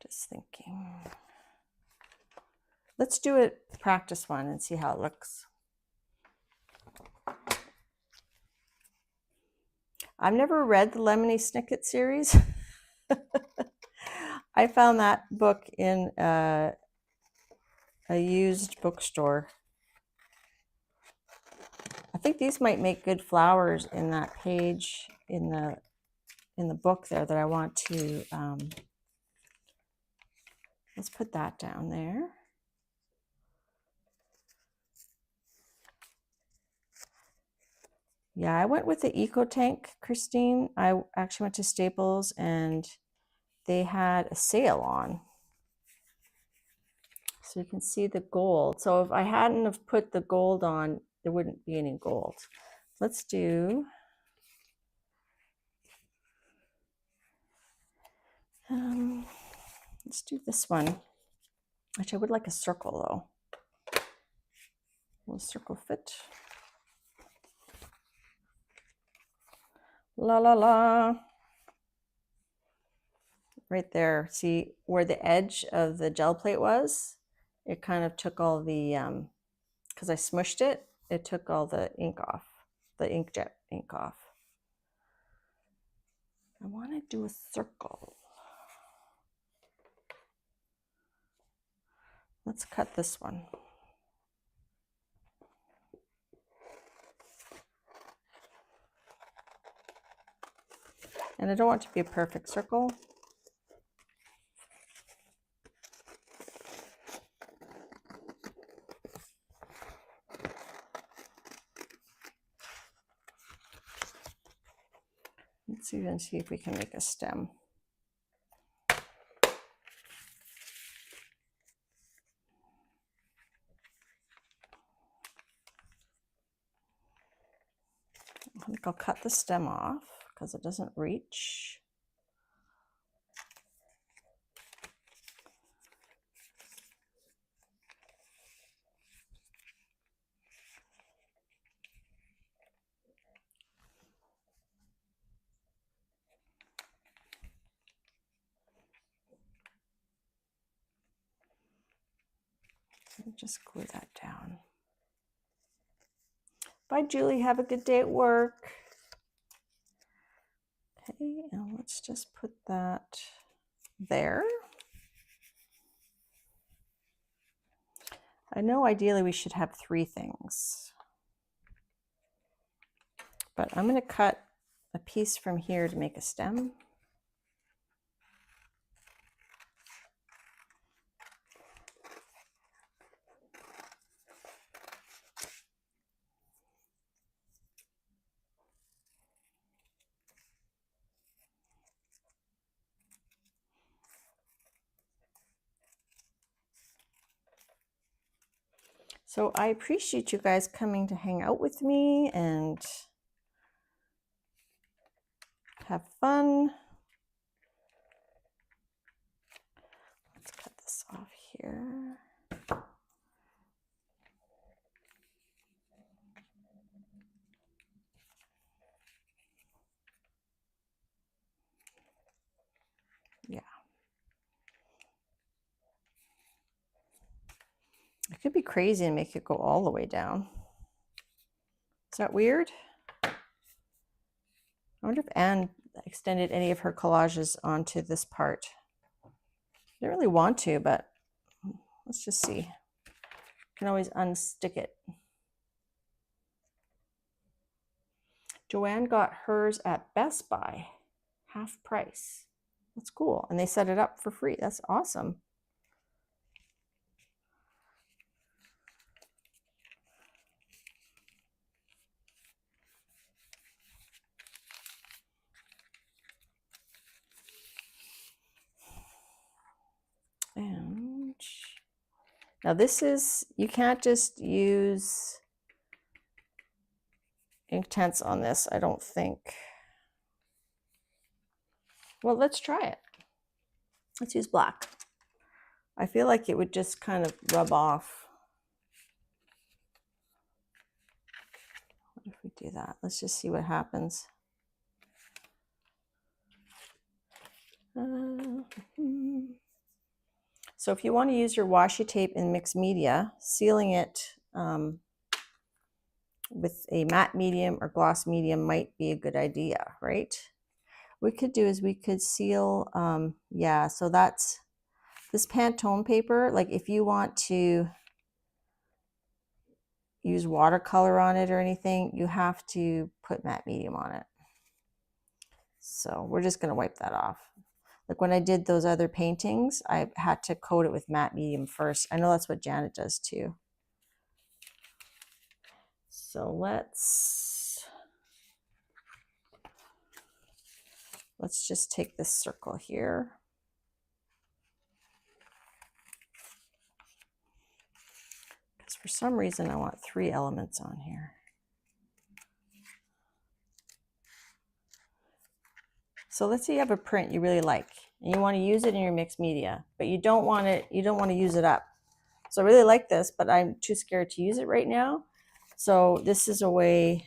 Just thinking. Let's do a practice one and see how it looks. I've never read the Lemony Snicket series. I found that book in a used bookstore. I think these might make good flowers in that page in the book there that I want to. Let's put that down there. Yeah, I went with the Eco Tank, Christine. I actually went to Staples and they had a sale on. So you can see the gold. So if I hadn't have put the gold on, there wouldn't be any gold. Let's do this one. Actually, I would like a circle though. Will a circle fit? La la la. Right there. See where the edge of the gel plate was? It kind of took all the, because I smushed it, it took all the ink off, the inkjet ink off. I want to do a circle. Let's cut this one. And I don't want it to be a perfect circle. Let's even see if we can make a stem. I think I'll cut the stem off because it doesn't reach. Just glue that down. Bye, Julie. Have a good day at work. Okay, and let's just put that there. I know ideally we should have 3 things, but I'm going to cut a piece from here to make a stem. So I appreciate you guys coming to hang out with me and have fun. Let's cut this off here. Yeah. I could be crazy and make it go all the way down. Is that weird? I wonder if Anne extended any of her collages onto this part. I don't really want to, but let's just see. You can always unstick it. Joanne got hers at Best Buy, half price. That's cool. And they set it up for free. That's awesome. And now this is, you can't just use Inktense on this, I don't think. Well, let's try it. Let's use black. I feel like it would just kind of rub off. What if we do that? Let's just see what happens. So if you want to use your washi tape in mixed media, sealing it with a matte medium or gloss medium might be a good idea, right? What we could do is we could seal, yeah, so that's this Pantone paper. Like if you want to use watercolor on it or anything, you have to put matte medium on it. So we're just going to wipe that off. Like when I did those other paintings, I had to coat it with matte medium first. I know that's what Janet does too. So let's just take this circle here. Because for some reason I want 3 elements on here. So let's say you have a print you really like and you want to use it in your mixed media, but you don't want to use it up. So I really like this, but I'm too scared to use it right now. So this is a way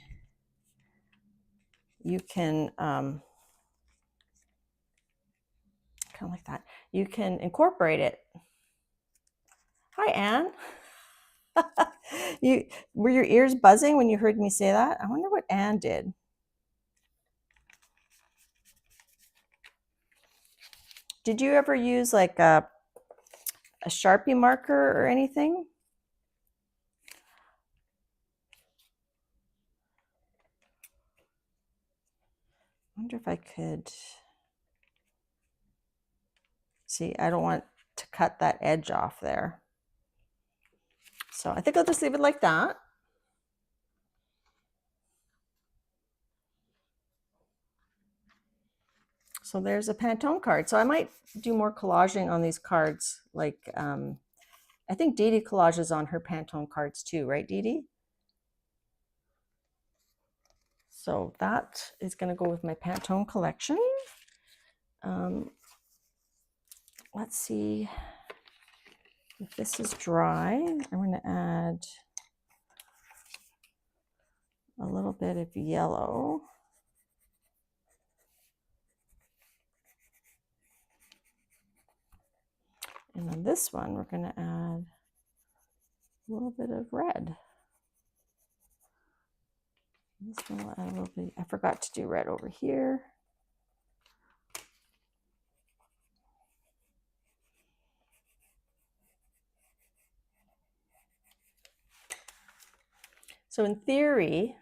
you can kind of like that. You can incorporate it. Hi, Anne. Were your ears buzzing when you heard me say that? I wonder what Anne did. Did you ever use like a Sharpie marker or anything? I wonder if I could. See, I don't want to cut that edge off there. So I think I'll just leave it like that. So there's a Pantone card. So I might do more collaging on these cards. Like, I think Dee Dee collages on her Pantone cards too, right, Dee Dee? So that is going to go with my Pantone collection. Let's see if this is dry. I'm going to add a little bit of yellow. And on this one, we're going to add a little bit of red. This one will add a little bit. I forgot to do red over here. So in theory,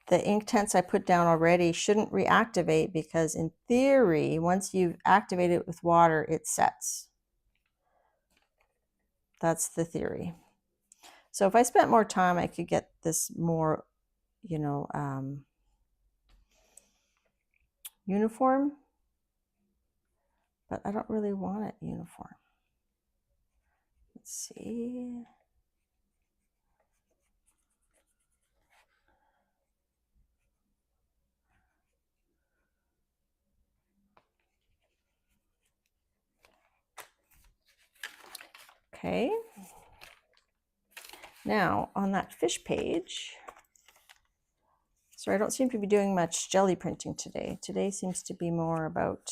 the Inktense I put down already shouldn't reactivate because in theory, once you've activated it with water, it sets. That's the theory. So if I spent more time, I could get this more, you know, uniform, but I don't really want it uniform. Let's see. Okay. Now on that fish page, so I don't seem to be doing much jelly printing today. Today seems to be more about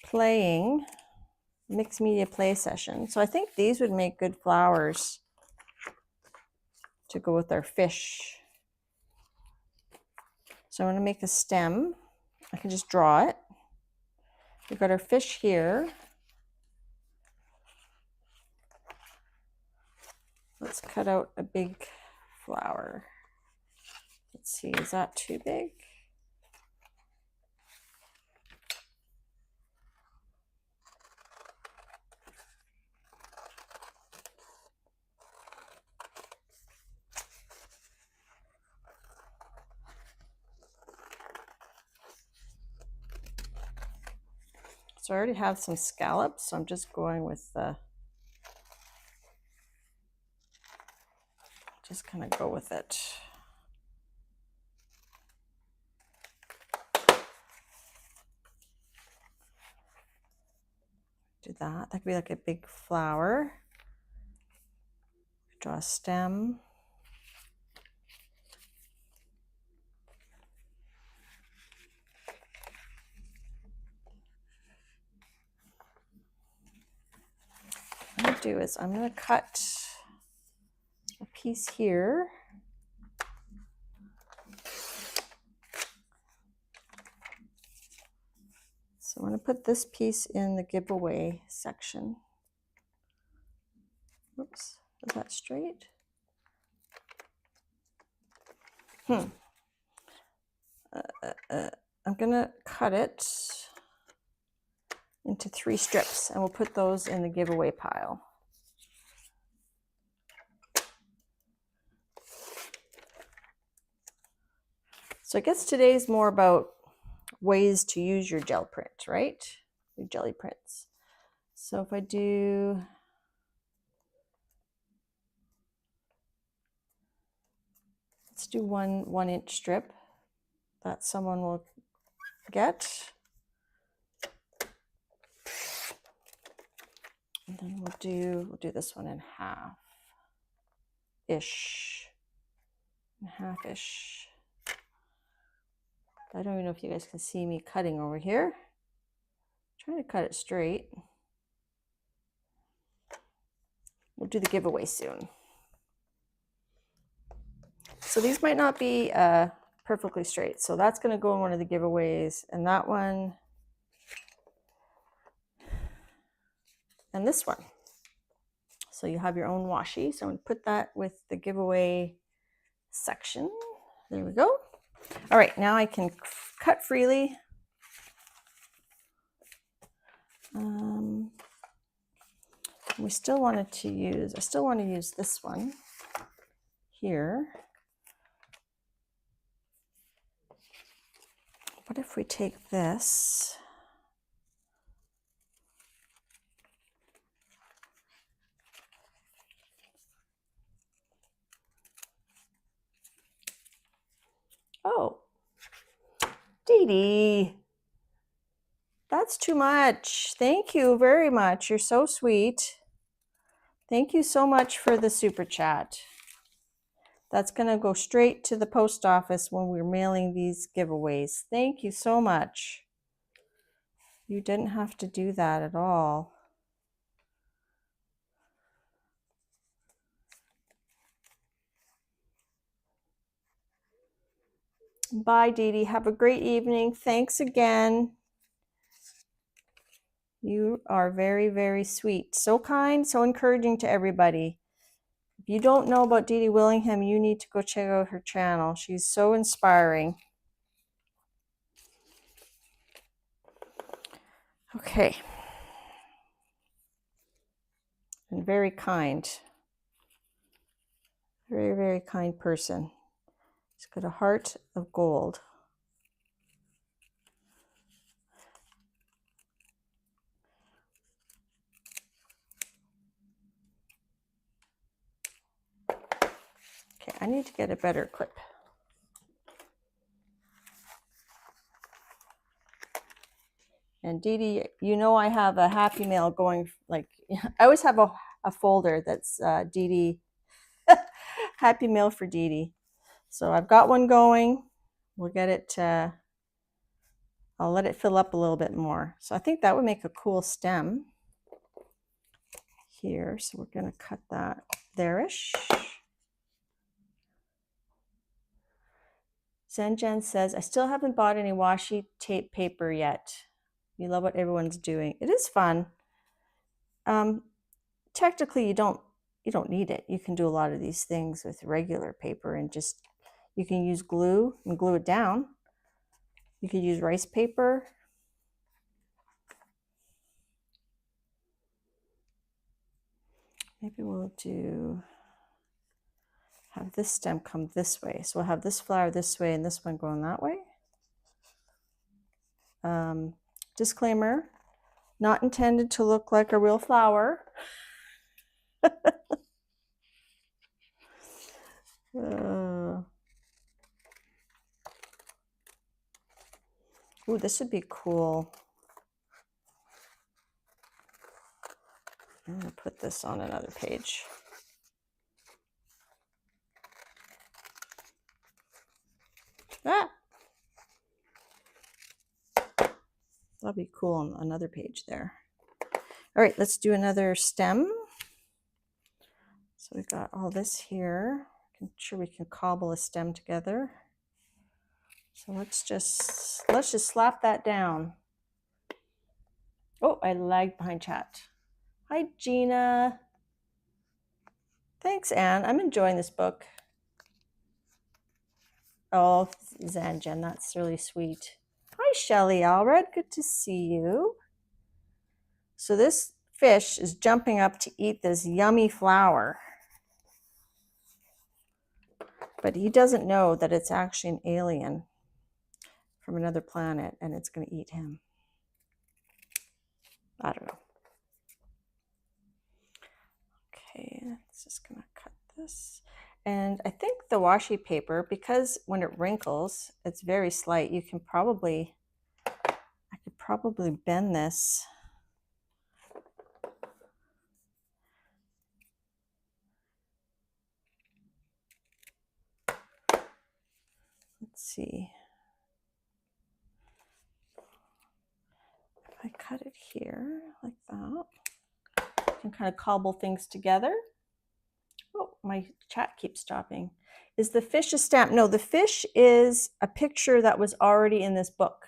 playing, mixed media play session. So I think these would make good flowers to go with our fish. So I'm going to make a stem. I can just draw it. We've got our fish here. Let's cut out a big flower. Let's see, is that too big? So I already have some scallops, so I'm just going with the, just kind of go with it. Do that. That could be like a big flower. Draw a stem. do is I'm going to cut a piece here. So I'm going to put this piece in the giveaway section. Oops, is that straight? I'm going to cut it into 3 strips, and we'll put those in the giveaway pile. So I guess today's more about ways to use your gel print, right? Your jelly prints. So if I do, let's do one 1-inch strip that someone will get. And then we'll do this one in half-ish. Half-ish. I don't even know if you guys can see me cutting over here. I'm trying to cut it straight. We'll do the giveaway soon. So these might not be perfectly straight. So that's going to go in one of the giveaways, and that one, and this one. So you have your own washi. So I'm going to put that with the giveaway section. There we go. All right, now I can cut freely. I still want to use this one here. What if we take this? Oh, Dee Dee, that's too much. Thank you very much. You're so sweet. Thank you so much for the super chat. That's going to go straight to the post office when we're mailing these giveaways. Thank you so much. You didn't have to do that at all. Bye, Dee Dee. Have a great evening. Thanks again. You are very, very sweet. So kind, so encouraging to everybody. If you don't know about Dee Dee Willingham, you need to go check out her channel. She's so inspiring. Okay. And very kind. Very, very kind person. She's got a heart of gold. Okay, I need to get a better clip. And Dee Dee, you know I have a happy mail going, like, I always have a folder that's Dee Dee, happy mail for Dee Dee. So I've got one going. We'll get it, I'll let it fill up a little bit more. So I think that would make a cool stem here. So we're going to cut that there-ish. Zenjan says, I still haven't bought any washi tape paper yet. You love what everyone's doing. It is fun. Technically, you don't need it. You can do a lot of these things with regular paper, and just, you can use glue and glue it down. You could use rice paper. Maybe we'll have this stem come this way. So we'll have this flower this way and this one going that way. Disclaimer, not intended to look like a real flower. Ooh, this would be cool. I'm going to put this on another page. Ah! That'll be cool on another page there. All right, let's do another stem. So we got all this here. I'm sure we can cobble a stem together. So let's just slap that down. Oh, I lagged behind chat. Hi, Gina. Thanks, Anne. I'm enjoying this book. Oh, Zanjen, that's really sweet. Hi, Shelly Alred. Good to see you. So this fish is jumping up to eat this yummy flower. But he doesn't know that it's actually an alien from another planet and it's going to eat him. I don't know. Okay, it's just going to cut this. And I think the washi paper, because when it wrinkles, it's very slight. You can probably, I could probably bend this. Let's see. If I cut it here like that, I can kind of cobble things together. Oh, my chat keeps stopping. Is the fish a stamp? No, the fish is a picture that was already in this book.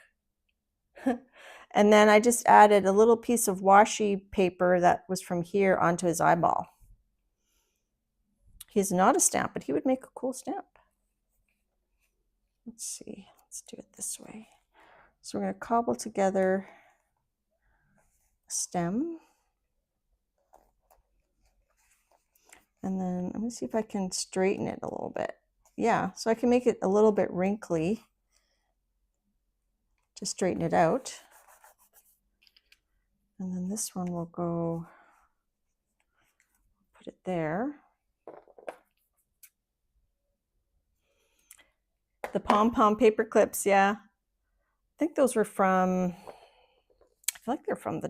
And then I just added a little piece of washi paper that was from here onto his eyeball. He's not a stamp, but he would make a cool stamp. Let's see, let's do it this way. So we're going to cobble together a stem. And then I'm going to see if I can straighten it a little bit. Yeah, so I can make it a little bit wrinkly to straighten it out. And then this one will go, put it there. The pom-pom paper clips, yeah. I think those were from, I feel like they're from the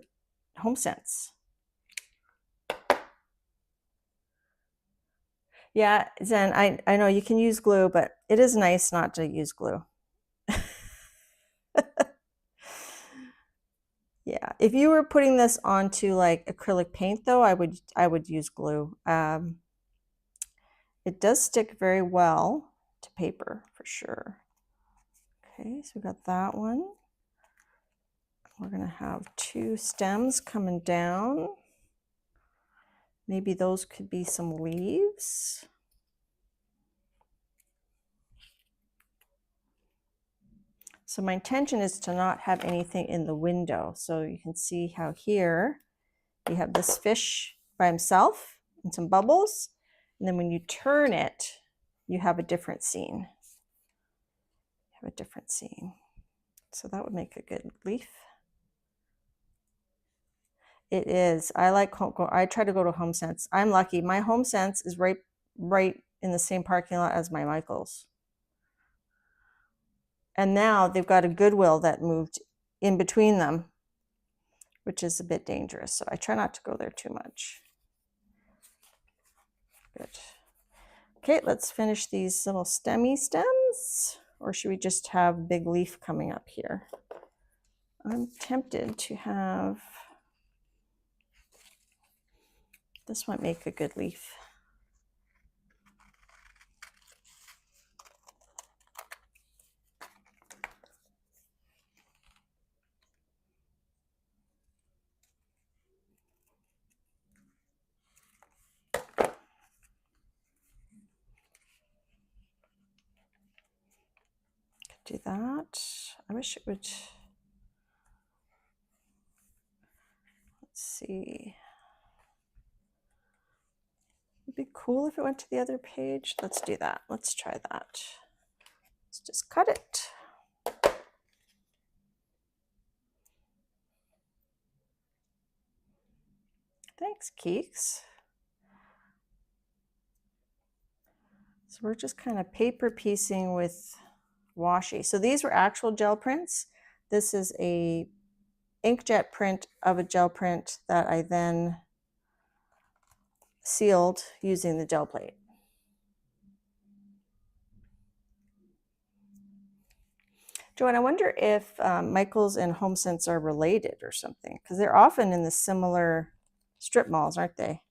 HomeSense. Yeah, Zen, I know you can use glue, but it is nice not to use glue. Yeah, if you were putting this onto like acrylic paint though, I would use glue. It does stick very well to paper for sure. Okay, so we got that one. We're gonna have two stems coming down. Maybe those could be some leaves. So my intention is to not have anything in the window. So you can see how here you have this fish by himself and some bubbles. And then when you turn it, you have a different scene. You have a different scene. So that would make a good leaf. It is. I like I try to go to HomeSense. I'm lucky. My HomeSense is right in the same parking lot as my Michael's. And now they've got a Goodwill that moved in between them, which is a bit dangerous. So I try not to go there too much. Good. Okay, let's finish these little stemmy stems. Or should we just have big leaf coming up here? I'm tempted to have, this might make a good leaf. Do that. I wish it would, let's see. It'd be cool if it went to the other page. Let's do that. Let's try that. Let's just cut it. Thanks, Keeks. So we're just kind of paper piecing with washi. So these were actual gel prints. This is a inkjet print of a gel print that I then sealed using the gel plate. Joanne, I wonder if Michael's and HomeSense are related or something, because they're often in the similar strip malls, aren't they?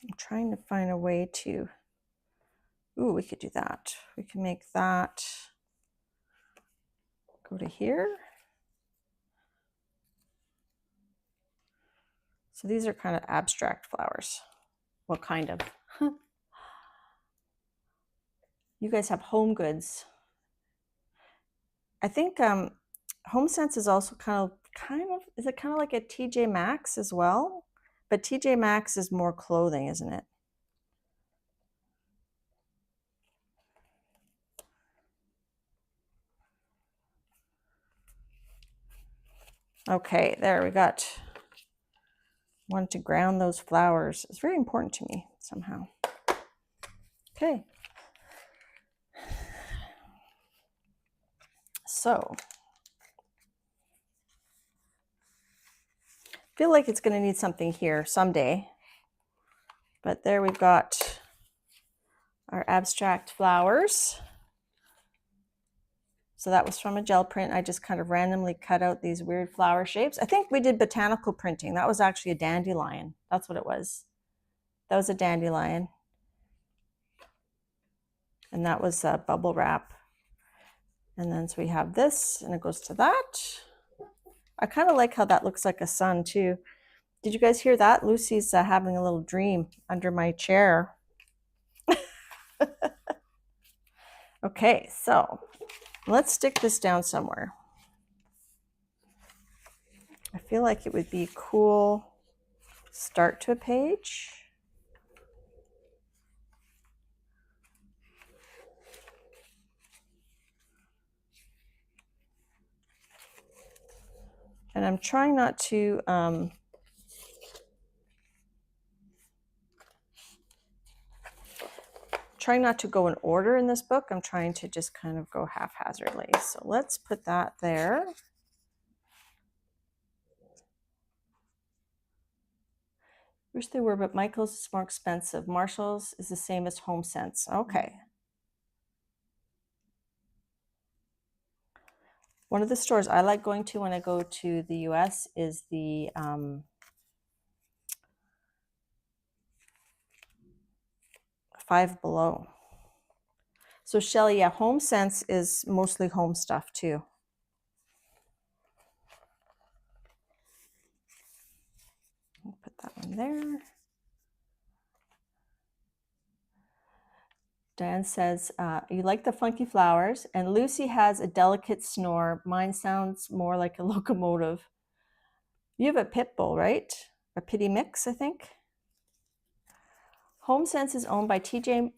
I'm trying to find a way to, ooh, we could do that. We can make that go to here. So these are kind of abstract flowers. Well, kind of. You guys have Home Goods. I think Home Sense is also is it kind of like a TJ Maxx as well? But TJ Maxx is more clothing, isn't it? Okay, there we got one to ground those flowers. It's very important to me somehow. Okay. So I feel like it's going to need something here someday. But there we've got our abstract flowers. So that was from a gel print. I just kind of randomly cut out these weird flower shapes. I think we did botanical printing. That was actually a dandelion. That's what it was. That was a dandelion. And that was a bubble wrap. And then so we have this, and it goes to that. I kind of like how that looks like a sun too. Did you guys hear that? Lucy's having a little dream under my chair. Okay, so let's stick this down somewhere. I feel like it would be cool start to a page. And I'm trying not to go in order in this book. I'm trying to just kind of go haphazardly. So let's put that there. Wish they were, but Michael's is more expensive. Marshall's is the same as Home Sense. Okay. One of the stores I like going to when I go to the US is the Five Below. So Shelly, yeah, Home Sense is mostly home stuff too. I'll put that one there. Diane says, you like the funky flowers, and Lucy has a delicate snore. Mine sounds more like a locomotive. You have a pit bull, right? A pitty mix, I think. Home Sense is owned by TJX,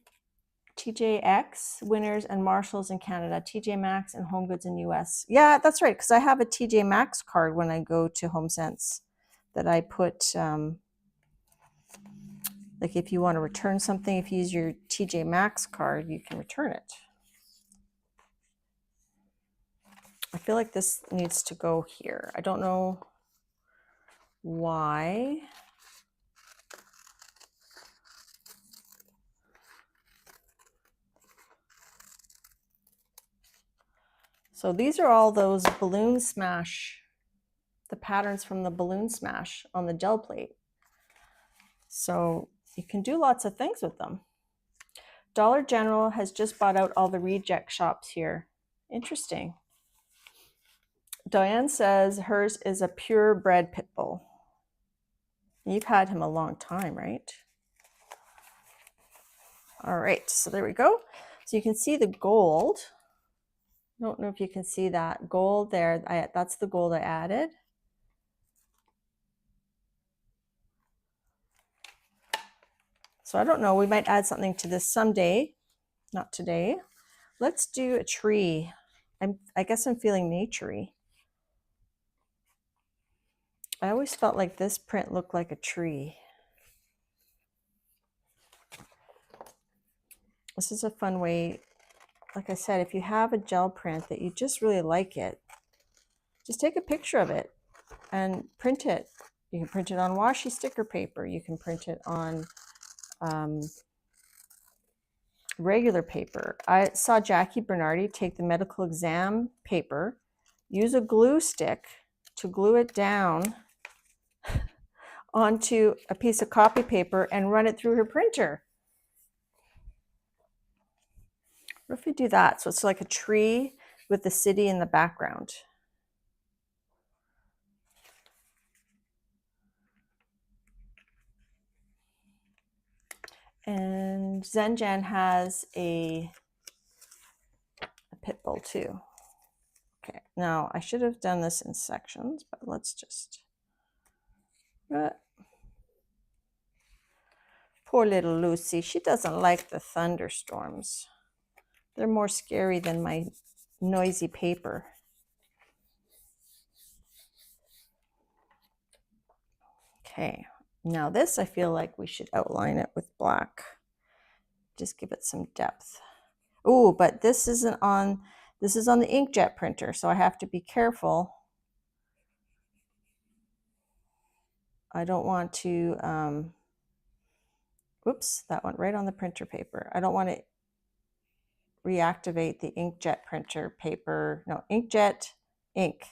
Winners, and Marshalls in Canada, TJ Maxx, and Home Goods in US. Yeah, that's right, because I have a TJ Maxx card when I go to Home Sense that I put, like if you want to return something, if you use your TJ Maxx card, you can return it. I feel like this needs to go here. I don't know why. So these are all those Balloon Smash, the patterns from the Balloon Smash on the gel plate. So you can do lots of things with them. Dollar General has just bought out all the reject shops here. Interesting. Diane says hers is a purebred pit bull. You've had him a long time, right? All right, so there we go. So you can see the gold. I don't know if you can see that gold there. That's the gold I added. So I don't know, we might add something to this someday, not today. Let's do a tree. I guess I'm feeling naturey. I always felt like this print looked like a tree. This is a fun way, like I said, if you have a gel print that you just really like it, just take a picture of it and print it. You can print it on washi sticker paper. You can print it on regular paper. I saw Jackie Bernardi take the medical exam paper, use a glue stick to glue it down onto a piece of copy paper and run it through her printer. What if we do that? So it's like a tree with the city in the background. And Zenjan has a pit bull too. Okay, now I should have done this in sections, but let's just... Poor little Lucy, she doesn't like the thunderstorms. They're more scary than my noisy paper. Okay, now this I feel like we should outline it with black. Just give it some depth. Oh, but this isn't on, this is on the inkjet printer, so I have to be careful. I don't want to, whoops, that went right on the printer paper. I don't want to reactivate the inkjet printer paper. No, inkjet ink.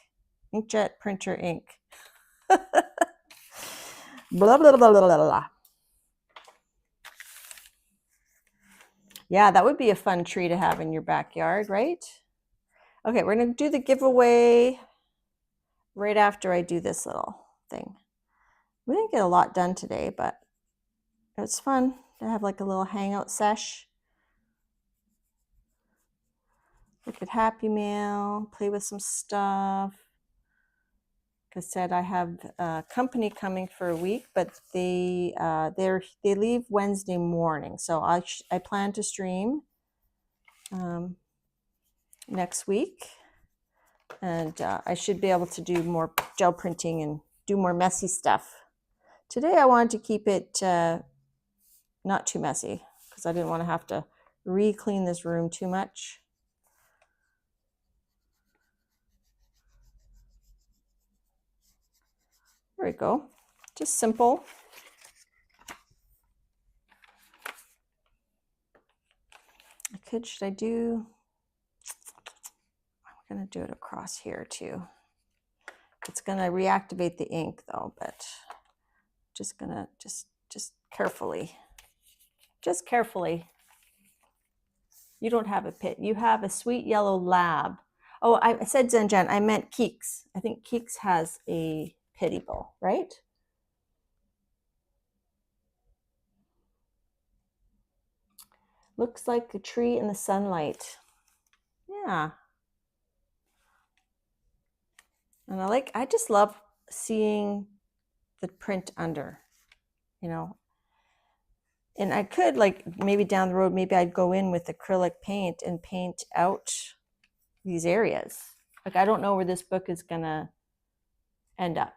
Inkjet printer ink. Blah, blah, blah, blah, blah, blah. Yeah, that would be a fun tree to have in your backyard, right? Okay, we're going to do the giveaway right after I do this little thing. We didn't get a lot done today, but it's fun to have like a little hangout sesh. Look at Happy Meal, play with some stuff. Like I said, I have company coming for a week, but they leave Wednesday morning, so I plan to stream next week, and I should be able to do more gel printing and do more messy stuff. Today I wanted to keep it not too messy because I didn't want to have to re-clean this room too much. There we go. Just simple. Should I do... I'm going to do it across here too. It's going to reactivate the ink though, but just going to just carefully. Just carefully. You don't have a pit. You have a sweet yellow lab. Oh, I said Zenjan. I meant Keeks. I think Keeks has a pitty bull, right? Looks like a tree in the sunlight. Yeah. And I just love seeing the print under, you know. And I could, like, maybe down the road, maybe I'd go in with acrylic paint and paint out these areas. Like, I don't know where this book is gonna end up.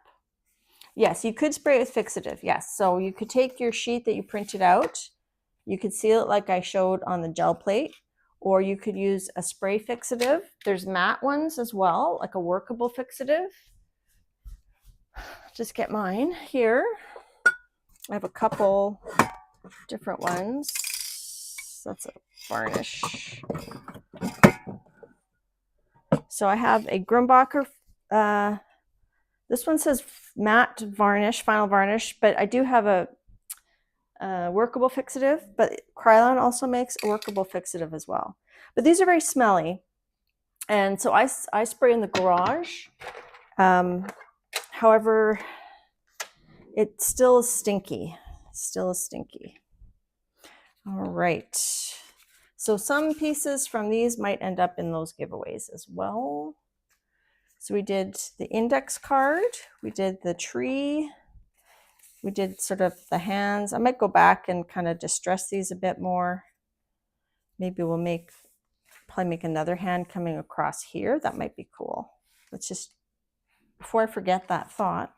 Yes, you could spray it with fixative, yes. So you could take your sheet that you printed out, you could seal it like I showed on the gel plate, or you could use a spray fixative. There's matte ones as well, like a workable fixative. Just get mine here. I have a couple different ones. That's a varnish. So I have a Grumbacher. This one says matte varnish, final varnish, but I do have a workable fixative, but Krylon also makes a workable fixative as well. But these are very smelly, and so I spray in the garage. However, it still is stinky. Still is stinky. All right. So some pieces from these might end up in those giveaways as well. So we did the index card, we did the tree, we did sort of the hands. I might go back and kind of distress these a bit more. Maybe we'll probably make another hand coming across here. That might be cool. Let's just, before I forget that thought,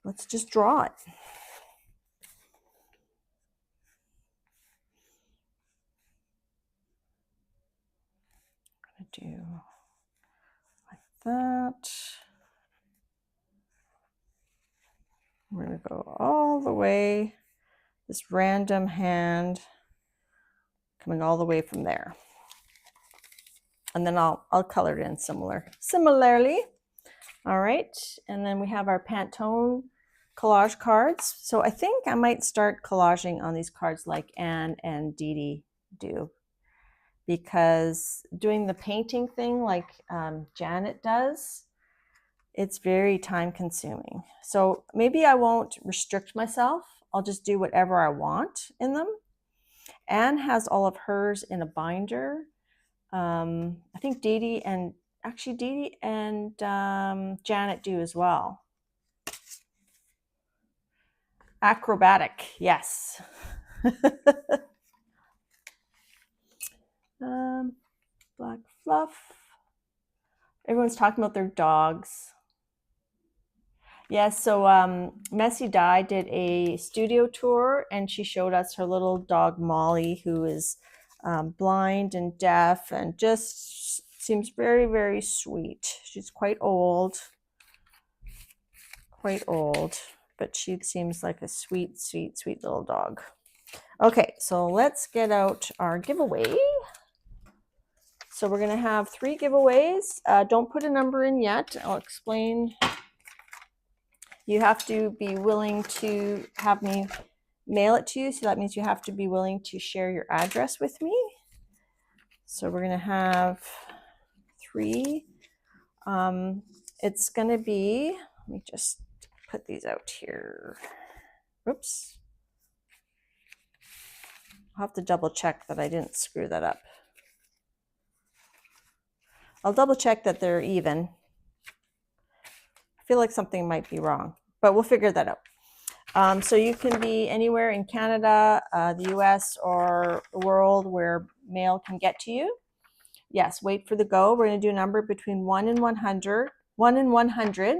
let's just draw it. I'm gonna do like that. We're gonna go all the way, this random hand coming all the way from there. And then I'll color it in similarly. All right, and then we have our Pantone collage cards. So I think I might start collaging on these cards like Anne and Dee Dee do, because doing the painting thing like Janet does, it's very time consuming. So maybe I won't restrict myself. I'll just do whatever I want in them. Anne has all of hers in a binder. I think Dee Dee and Janet do as well. Acrobatic, yes. Black fluff. Everyone's talking about their dogs. Yes, so Messy Di did a studio tour and she showed us her little dog Molly, who is blind and deaf and just seems very, very sweet. She's quite old, but she seems like a sweet, sweet, sweet little dog. Okay, so let's get out our giveaway. So we're going to have 3 giveaways. Don't put a number in yet. I'll explain. You have to be willing to have me mail it to you. So that means you have to be willing to share your address with me. So we're going to have 3. It's going to be, let me just put these out here. Oops. I'll have to double check that I didn't screw that up. I'll double check that they're even. I feel like something might be wrong, but we'll figure that out. So you can be anywhere in Canada, the US, or the world where mail can get to you. Yes, wait for the go. We're going to do a number between 1 and 100. 1 and 100.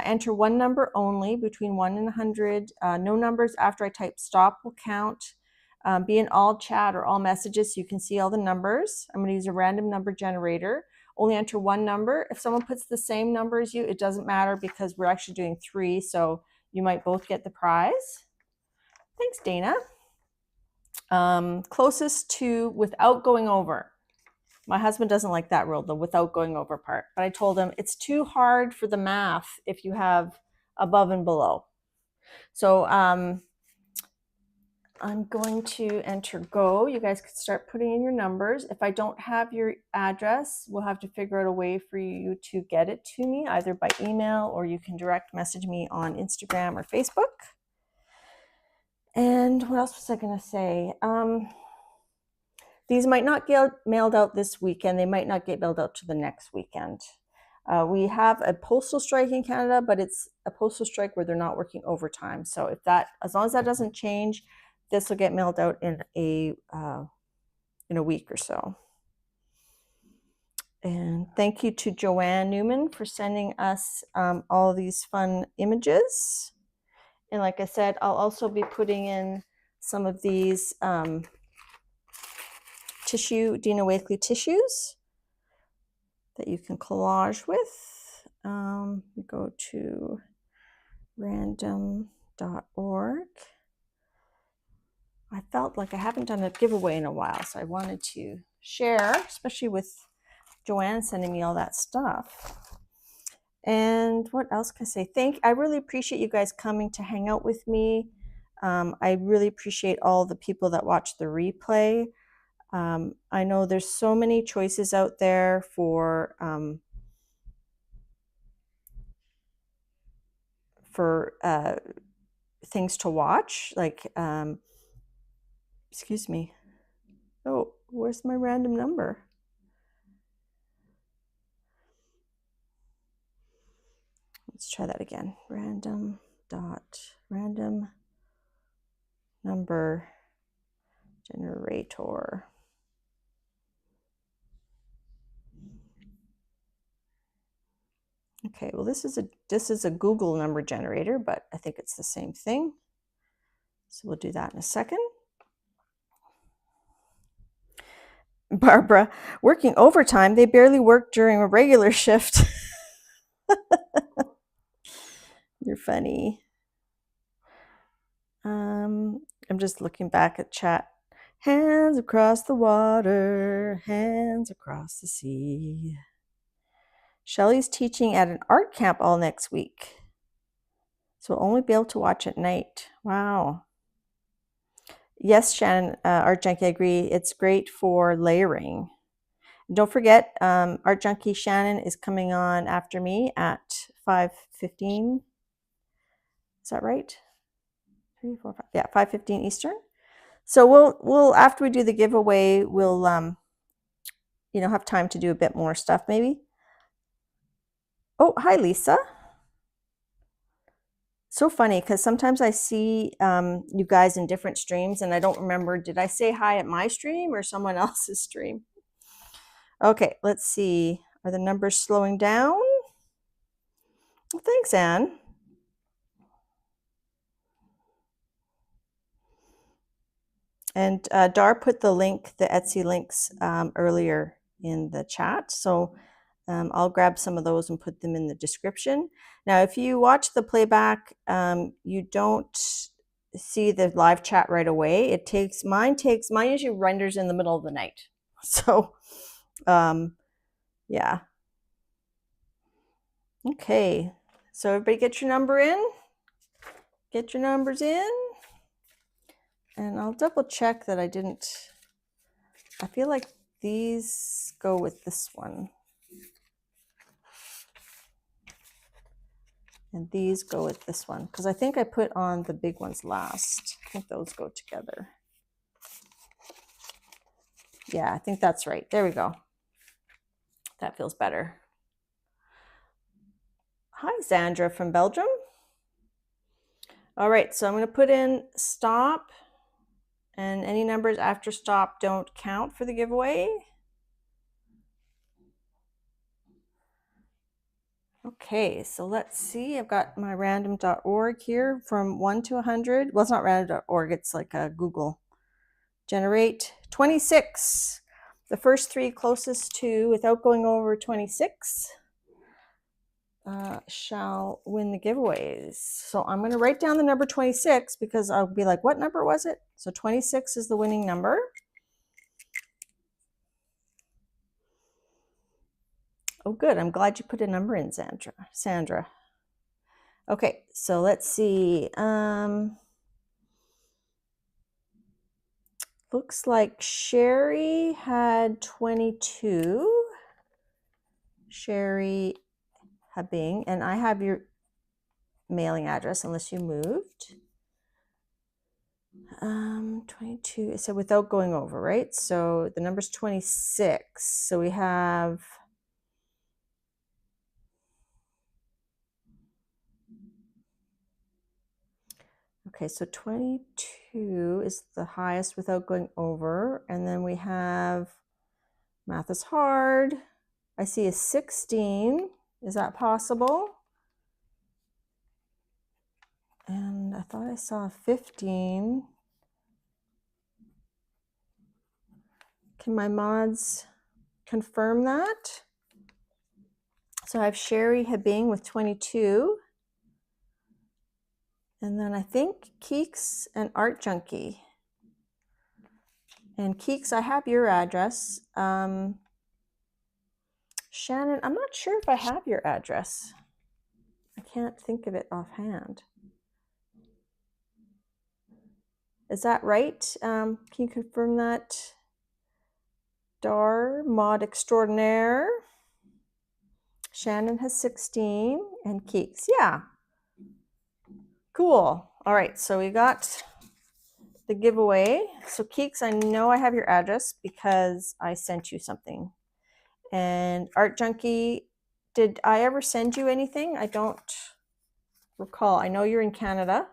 Enter one number only between 1 and 100. No numbers after I type stop will count. Be in all chat or all messages so you can see all the numbers. I'm going to use a random number generator. Only enter one number. If someone puts the same number as you, it doesn't matter because we're actually doing 3, so you might both get the prize. Thanks, Dana. Closest to without going over. My husband doesn't like that rule, the without going over part. But I told him it's too hard for the math if you have above and below. So I'm going to enter go. You guys can start putting in your numbers. If I don't have your address, we'll have to figure out a way for you to get it to me, either by email or you can direct message me on Instagram or Facebook. And what else was I going to say? These might not get mailed out this weekend. They might not get mailed out to the next weekend. We have a postal strike in Canada, but it's a postal strike where they're not working overtime. So if that, as long as that doesn't change, this will get mailed out in a week or so. And thank you to Joanne Newman for sending us all these fun images. And like I said, I'll also be putting in some of these Dina Wakley tissues that you can collage with. We go to random.org. I felt like I haven't done a giveaway in a while, so I wanted to share, especially with Joanne sending me all that stuff. And what else can I say? I really appreciate you guys coming to hang out with me. I really appreciate all the people that watch the replay. I know there's so many choices out there for things to watch, like excuse me. Oh, where's my random number? Let's try that again. Random number generator. Okay, well this is a Google number generator, but I think it's the same thing. So we'll do that in a second. Barbara, working overtime, they barely work during a regular shift. You're funny. I'm just looking back at chat. Hands across the water, hands across the sea. Shelley's teaching at an art camp all next week. So we'll only be able to watch at night. Wow. Yes, Shannon, Art Junkie, I agree. It's great for layering. Don't forget, Art Junkie Shannon is coming on after me at 5:15. Is that right? 3, 4, 5. Yeah, 5:15 Eastern. So we'll after we do the giveaway, we'll have time to do a bit more stuff maybe. Oh, hi Lisa. So funny because sometimes I see you guys in different streams and I don't remember, did I say hi at my stream or someone else's stream? Okay, let's see. Are the numbers slowing down? Well, thanks, Anne. And Dar put the link, the Etsy links earlier in the chat. So I'll grab some of those and put them in the description. Now, if you watch the playback, you don't see the live chat right away. Mine usually renders in the middle of the night. So, yeah. Okay. So everybody get your number in. Get your numbers in. And I'll double check that I feel like these go with this one. And these go with this one, because I think I put on the big ones last. I think those go together. Yeah, I think that's right. There we go. That feels better. Hi, Sandra from Belgium. All right, so I'm going to put in stop, and any numbers after stop don't count for the giveaway. Okay, so let's see. I've got my random.org here from 1 to 100. Well, it's not random.org. It's like a Google. Generate 26. The first 3 closest to, without going over 26, shall win the giveaways. So I'm going to write down the number 26 because I'll be like, what number was it? So 26 is the winning number. Oh, good. I'm glad you put a number in, Sandra. Okay, so let's see. Looks like Sherry had 22. Sherry Habing, and I have your mailing address unless you moved. 22. So without going over, right? So the number's 26. So we have okay, so 22 is the highest without going over. And then we have, math is hard. I see a 16. Is that possible? And I thought I saw a 15. Can my mods confirm that? So I have Sherry Habing with 22. And then I think Keeks and Art Junkie. And Keeks, I have your address. Shannon, I'm not sure if I have your address. I can't think of it offhand. Is that right? Can you confirm that? Dar, mod extraordinaire. Shannon has 16 and Keeks. Yeah. Cool. All right, so we got the giveaway. So Keeks, I know I have your address because I sent you something. And Art Junkie, did I ever send you anything? I don't recall. I know you're in Canada.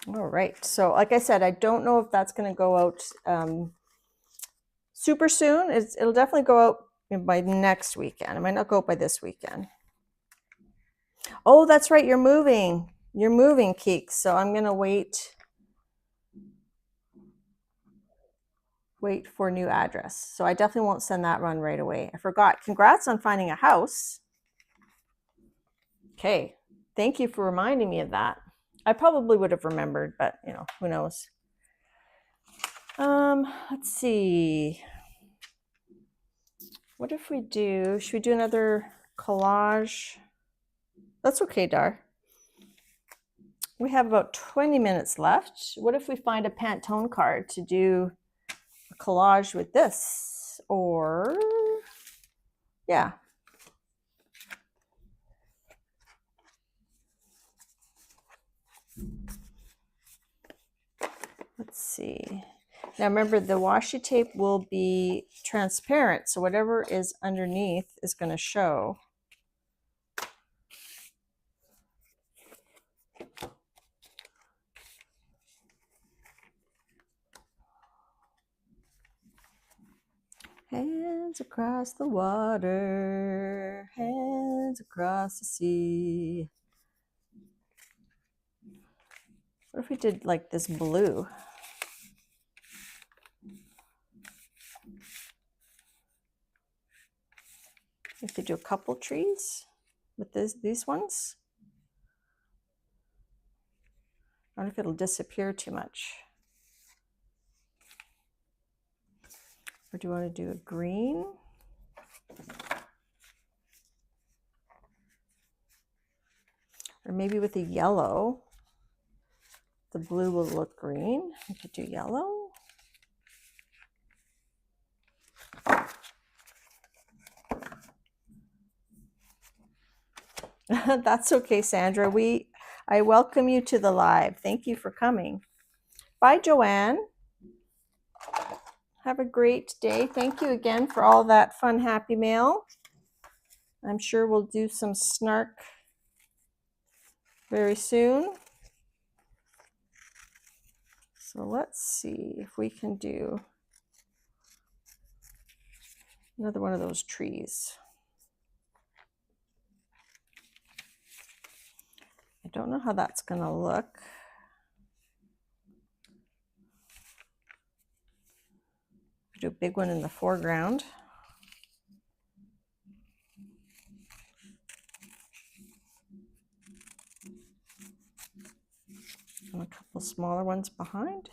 All right. So like I said, I don't know if that's going to go out super soon. It'll definitely go out by next weekend. It might not go out by this weekend. Oh, that's right. You're moving. You're moving, Keeks. So I'm going to wait for new address. So I definitely won't send that run right away. I forgot. Congrats on finding a house. Okay. Thank you for reminding me of that. I probably would have remembered, but you know, who knows. Let's see. What if we do, should we do another collage? That's okay, Dar. We have about 20 minutes left. What if we find a Pantone card to do a collage with this? Or, yeah. Let's see. Now remember, the washi tape will be transparent, so whatever is underneath is going to show. Hands across the water, hands across the sea. What if we did like this blue? We could do a couple trees with these ones. I wonder if it'll disappear too much. Or do you want to do a green? Or maybe with a yellow, the blue will look green. We could do yellow. That's okay, Sandra. I welcome you to the live. Thank you for coming. Bye, Joanne. Have a great day. Thank you again for all that fun happy mail. I'm sure we'll do some snark very soon. So let's see if we can do another one of those trees. I don't know how that's going to look. Do a big one in the foreground. And a couple smaller ones behind.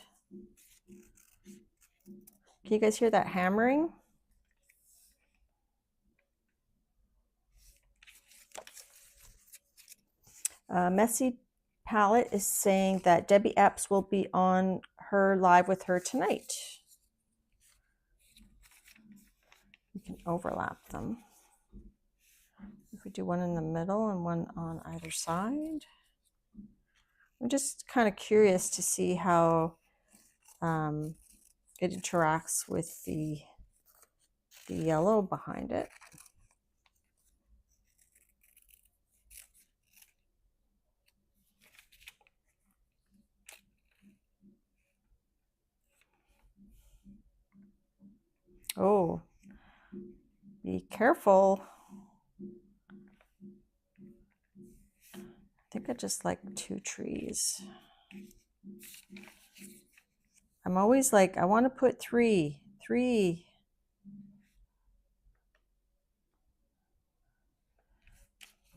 Can you guys hear that hammering? Messy Palette is saying that Debbie Epps will be on her live with her tonight. We can overlap them. If we do one in the middle and one on either side. I'm just kind of curious to see how it interacts with the yellow behind it. Oh, be careful. I think I just like 2 trees. I'm always like, I want to put 3.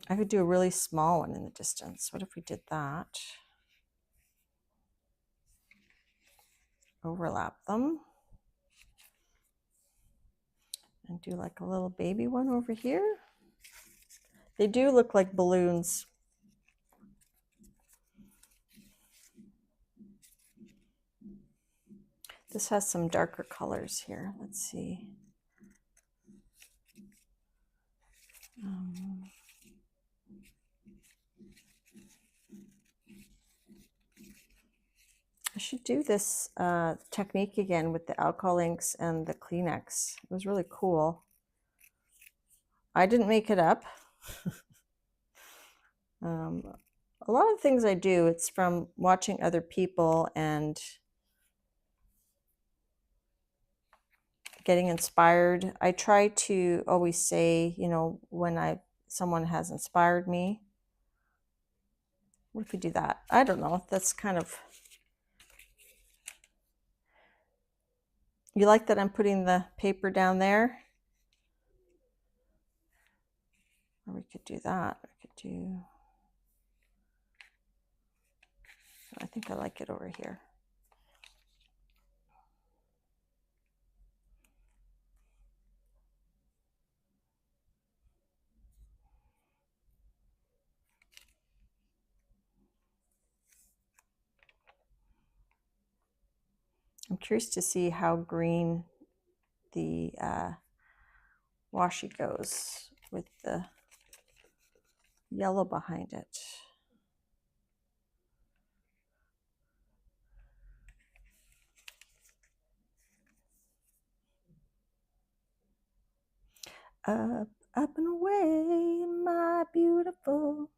I could do a really small one in the distance. What if we did that? Overlap them. And do like a little baby one over here. They do look like balloons. This has some darker colors here. Let's see. I should do this technique again with the alcohol inks and the Kleenex. It was really cool. I didn't make it up. A lot of things I do, it's from watching other people and getting inspired. I try to always say, you know, when someone has inspired me. What if we do that? I don't know. That's kind of... You like that I'm putting the paper down there? Or we could do that. We could do... I think I like it over here. I'm curious to see how green the washi goes with the yellow behind it. Up, up and away, my beautiful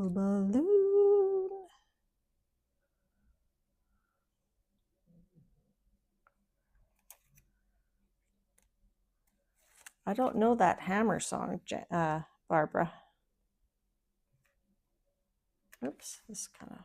balloon. I don't know that hammer song, Barbara. Oops, this kind of.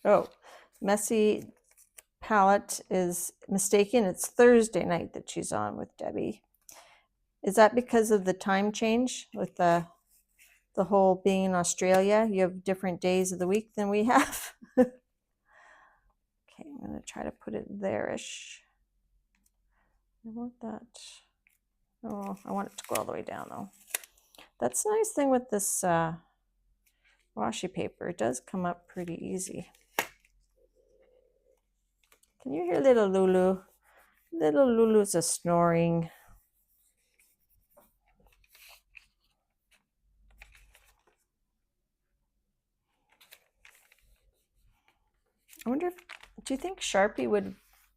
Oh, Messy Palette is mistaken. It's Thursday night that she's on with Debbie. Is that because of the time change with the whole being in Australia? You have different days of the week than we have. Okay, I'm going to try to put it there-ish. I want that. Oh, I want it to go all the way down though. That's the nice thing with this washi paper. It does come up pretty easy. Can you hear little Lulu? Little Lulu's a snoring. I wonder if, do you think Sharpie would,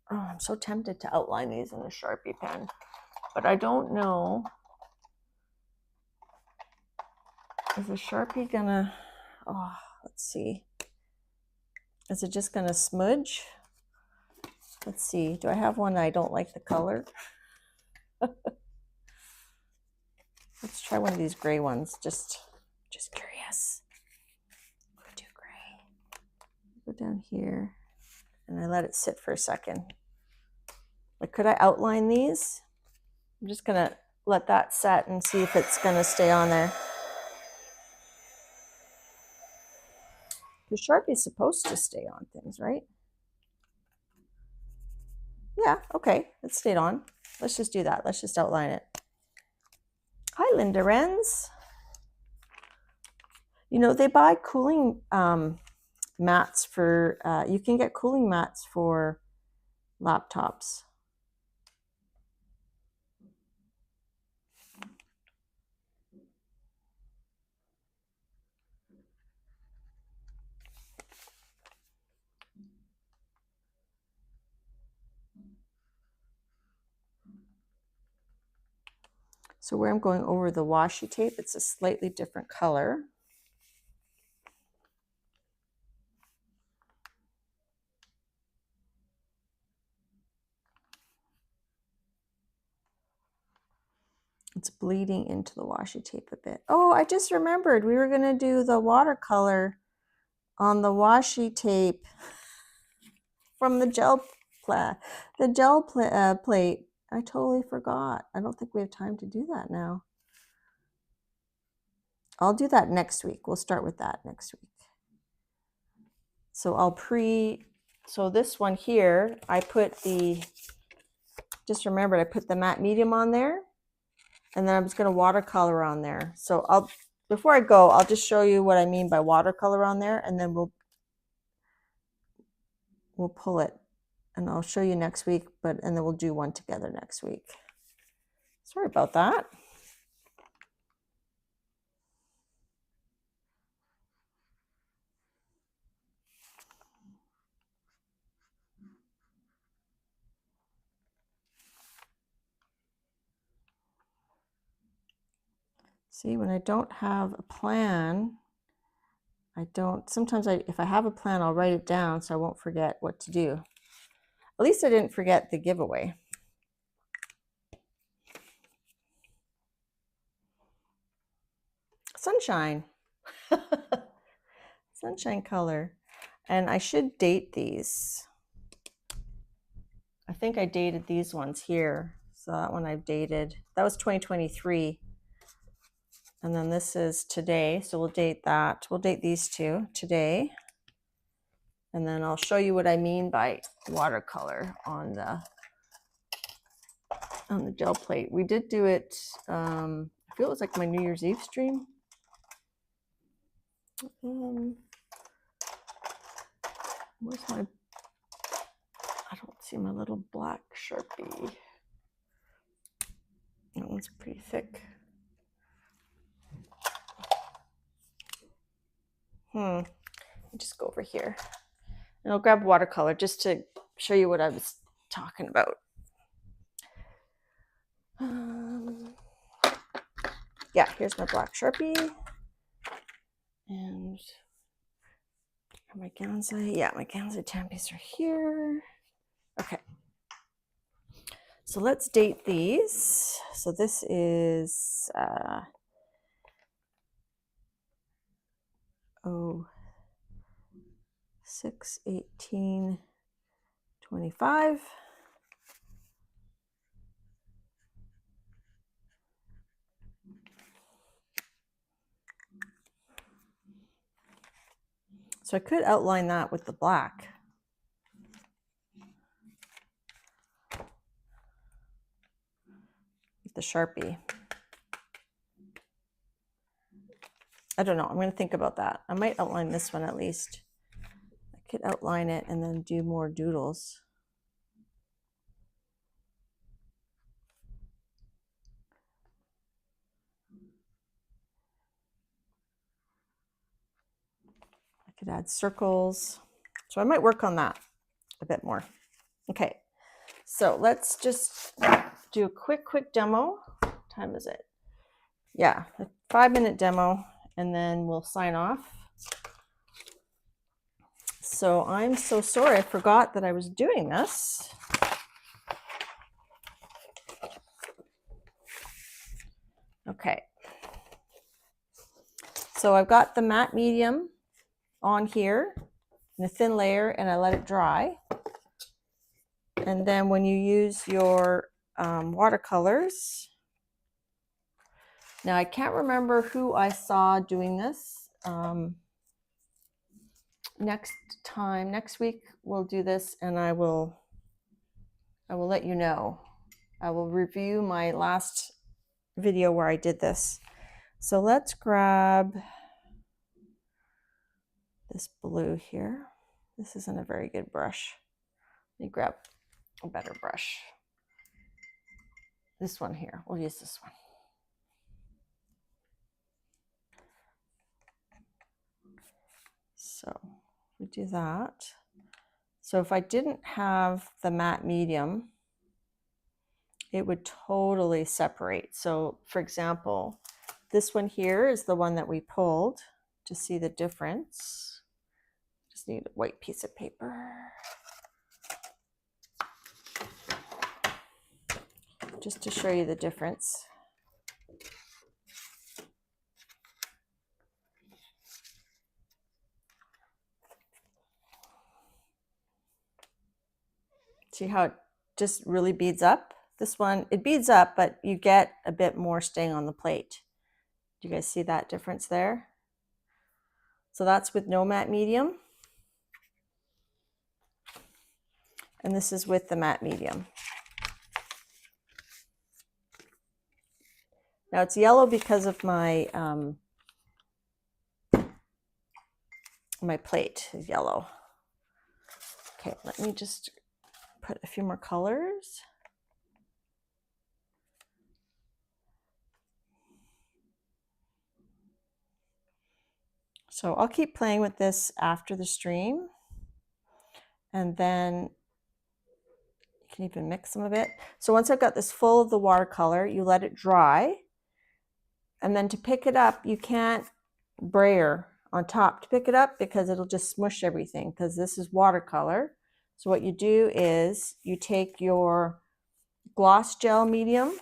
oh, I'm so tempted to outline these in a Sharpie pen, but I don't know. Is a Sharpie gonna, oh, let's see. Is it just gonna smudge? Let's see, do I have one I don't like the color? Let's try one of these gray ones, just curious. Do gray. Go down here, and I let it sit for a second. Like, could I outline these? I'm just gonna let that set and see if it's gonna stay on there. The Sharpie's supposed to stay on things, right? Yeah, okay, it stayed on. Let's just do that. Let's just outline it. Hi, Linda Renz. You know, they buy cooling mats for, you can get cooling mats for laptops. So where I'm going over the washi tape, it's a slightly different color. It's bleeding into the washi tape a bit. Oh, I just remembered we were gonna do the watercolor on the washi tape from the gel plate. I totally forgot. I don't think we have time to do that now. I'll do that next week. We'll start with that next week. So so this one here, I put just remembered I put the matte medium on there, and then I'm just gonna watercolor on there. So before I go, I'll just show you what I mean by watercolor on there, and then we'll pull it, and I'll show you next week, and then we'll do one together next week. Sorry about that. See, when I don't have a plan, sometimes if I have a plan, I'll write it down so I won't forget what to do. At least I didn't forget the giveaway. sunshine. Sunshine color. And I should date these. I think I dated these ones here. So that one I've dated. That was 2023. And then this is today. So we'll date that. We'll date these two today. And then I'll show you what I mean by watercolor on the gel plate. We did do it, I feel it was like my New Year's Eve stream. Where's my, I don't see my little black Sharpie. That one's pretty thick. Let me just go over here. And I'll grab watercolor just to show you what I was talking about. Yeah, here's my black Sharpie. And my Gansai, yeah, my Gansai Tampies are here. Okay. So let's date these. So this is 6/18/25. So I could outline that with the black. With the Sharpie. I don't know. I'm going to think about that. I might outline this one at least. I could outline it and then do more doodles. I could add circles. So I might work on that a bit more. Okay. So let's just do a quick demo. What time is it? Yeah, a 5-minute demo, and then we'll sign off. So I'm so sorry, I forgot that I was doing this. Okay. So I've got the matte medium on here in a thin layer, and I let it dry. And then when you use your watercolors, now I can't remember who I saw doing this. Next week we'll do this, and I will let you know. I will review my last video where I did this. So let's grab this blue here. This isn't a very good brush. Let me grab a better brush. This one here, we'll use this one. So we do that. So if I didn't have the matte medium, it would totally separate. So for example, this one here is the one that we pulled to see the difference. Just need a white piece of paper. Just to show you the difference. See how it just really beads up? This one, it beads up, but you get a bit more staying on the plate. Do you guys see that difference there? So that's with no matte medium. And this is with the matte medium. Now it's yellow because of my my plate is yellow. Okay, let me just put a few more colors. So I'll keep playing with this after the stream, and then you can even mix some of it. So once I've got this full of the watercolor, you let it dry, and then to pick it up, you can't brayer on top to pick it up because it'll just smush everything, because this is watercolor. So what you do is you take your gloss gel medium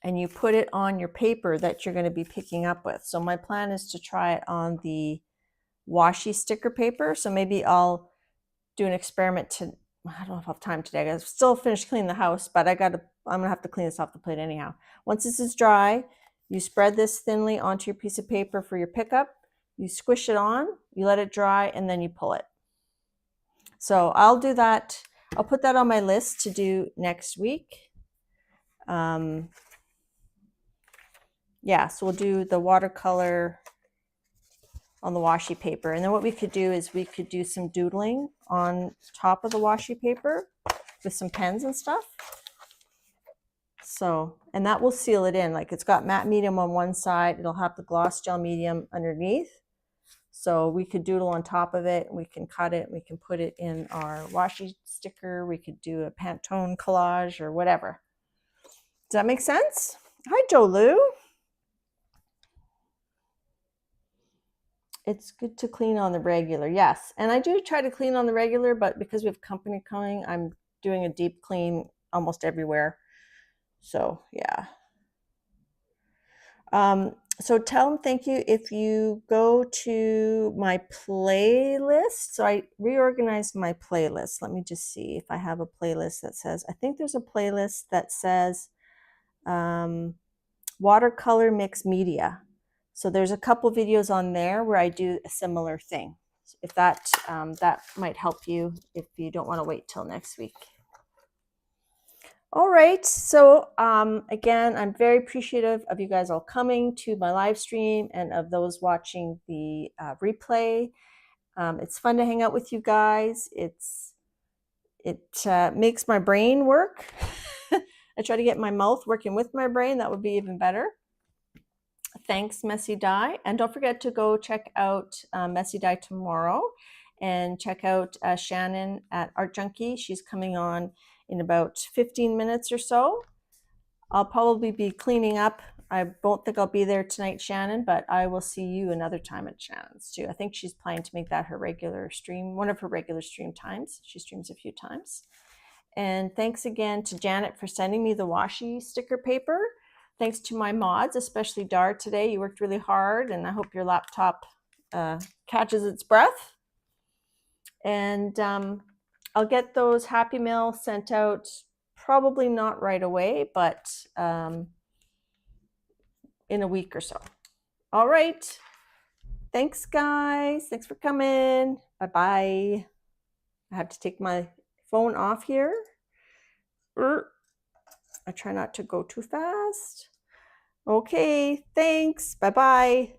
and you put it on your paper that you're going to be picking up with. So my plan is to try it on the washi sticker paper. So maybe I'll do an experiment to, I don't know if I have time today. I gotta still finish cleaning the house, but I'm gonna have to clean this off the plate anyhow. Once this is dry, you spread this thinly onto your piece of paper for your pickup. You squish it on, you let it dry, and then you pull it. So I'll do that. I'll put that on my list to do next week. Yeah, so we'll do the watercolor on the washi paper. And then what we could do is we could do some doodling on top of the washi paper with some pens and stuff. So, and that will seal it in. Like it's got matte medium on one side, it'll have the gloss gel medium underneath. So we could doodle on top of it, we can cut it, we can put it in our washi sticker, we could do a Pantone collage or whatever. Does that make sense? Hi, Joe Lou. It's good to clean on the regular, yes. And I do try to clean on the regular, but because we have company coming, I'm doing a deep clean almost everywhere. So yeah. So tell them thank you if you go to my playlist. So I reorganized my playlist. Let me just see if I have a playlist that says, I think there's a playlist that says watercolor mix media. So there's a couple videos on there where I do a similar thing. If that might help you if you don't want to wait till next week. All right, so again, I'm very appreciative of you guys all coming to my live stream and of those watching the replay. It's fun to hang out with you guys. It makes my brain work. I try to get my mouth working with my brain. That would be even better. Thanks, Messy Dye. And don't forget to go check out Messy Dye tomorrow and check out Shannon at Art Junkie. She's coming on in about 15 minutes or so. I'll probably be cleaning up. I don't think I'll be there tonight, Shannon, but I will see you another time at Shannon's too. I think she's planning to make that her regular stream, one of her regular stream times. She streams a few times. And thanks again to Janet for sending me the washi sticker paper. Thanks to my mods, especially Dar today. You worked really hard, and I hope your laptop catches its breath. And I'll get those Happy Mail sent out, probably not right away, but in a week or so. All right. Thanks, guys. Thanks for coming. Bye-bye. I have to take my phone off here. I try not to go too fast. Okay, thanks. Bye-bye.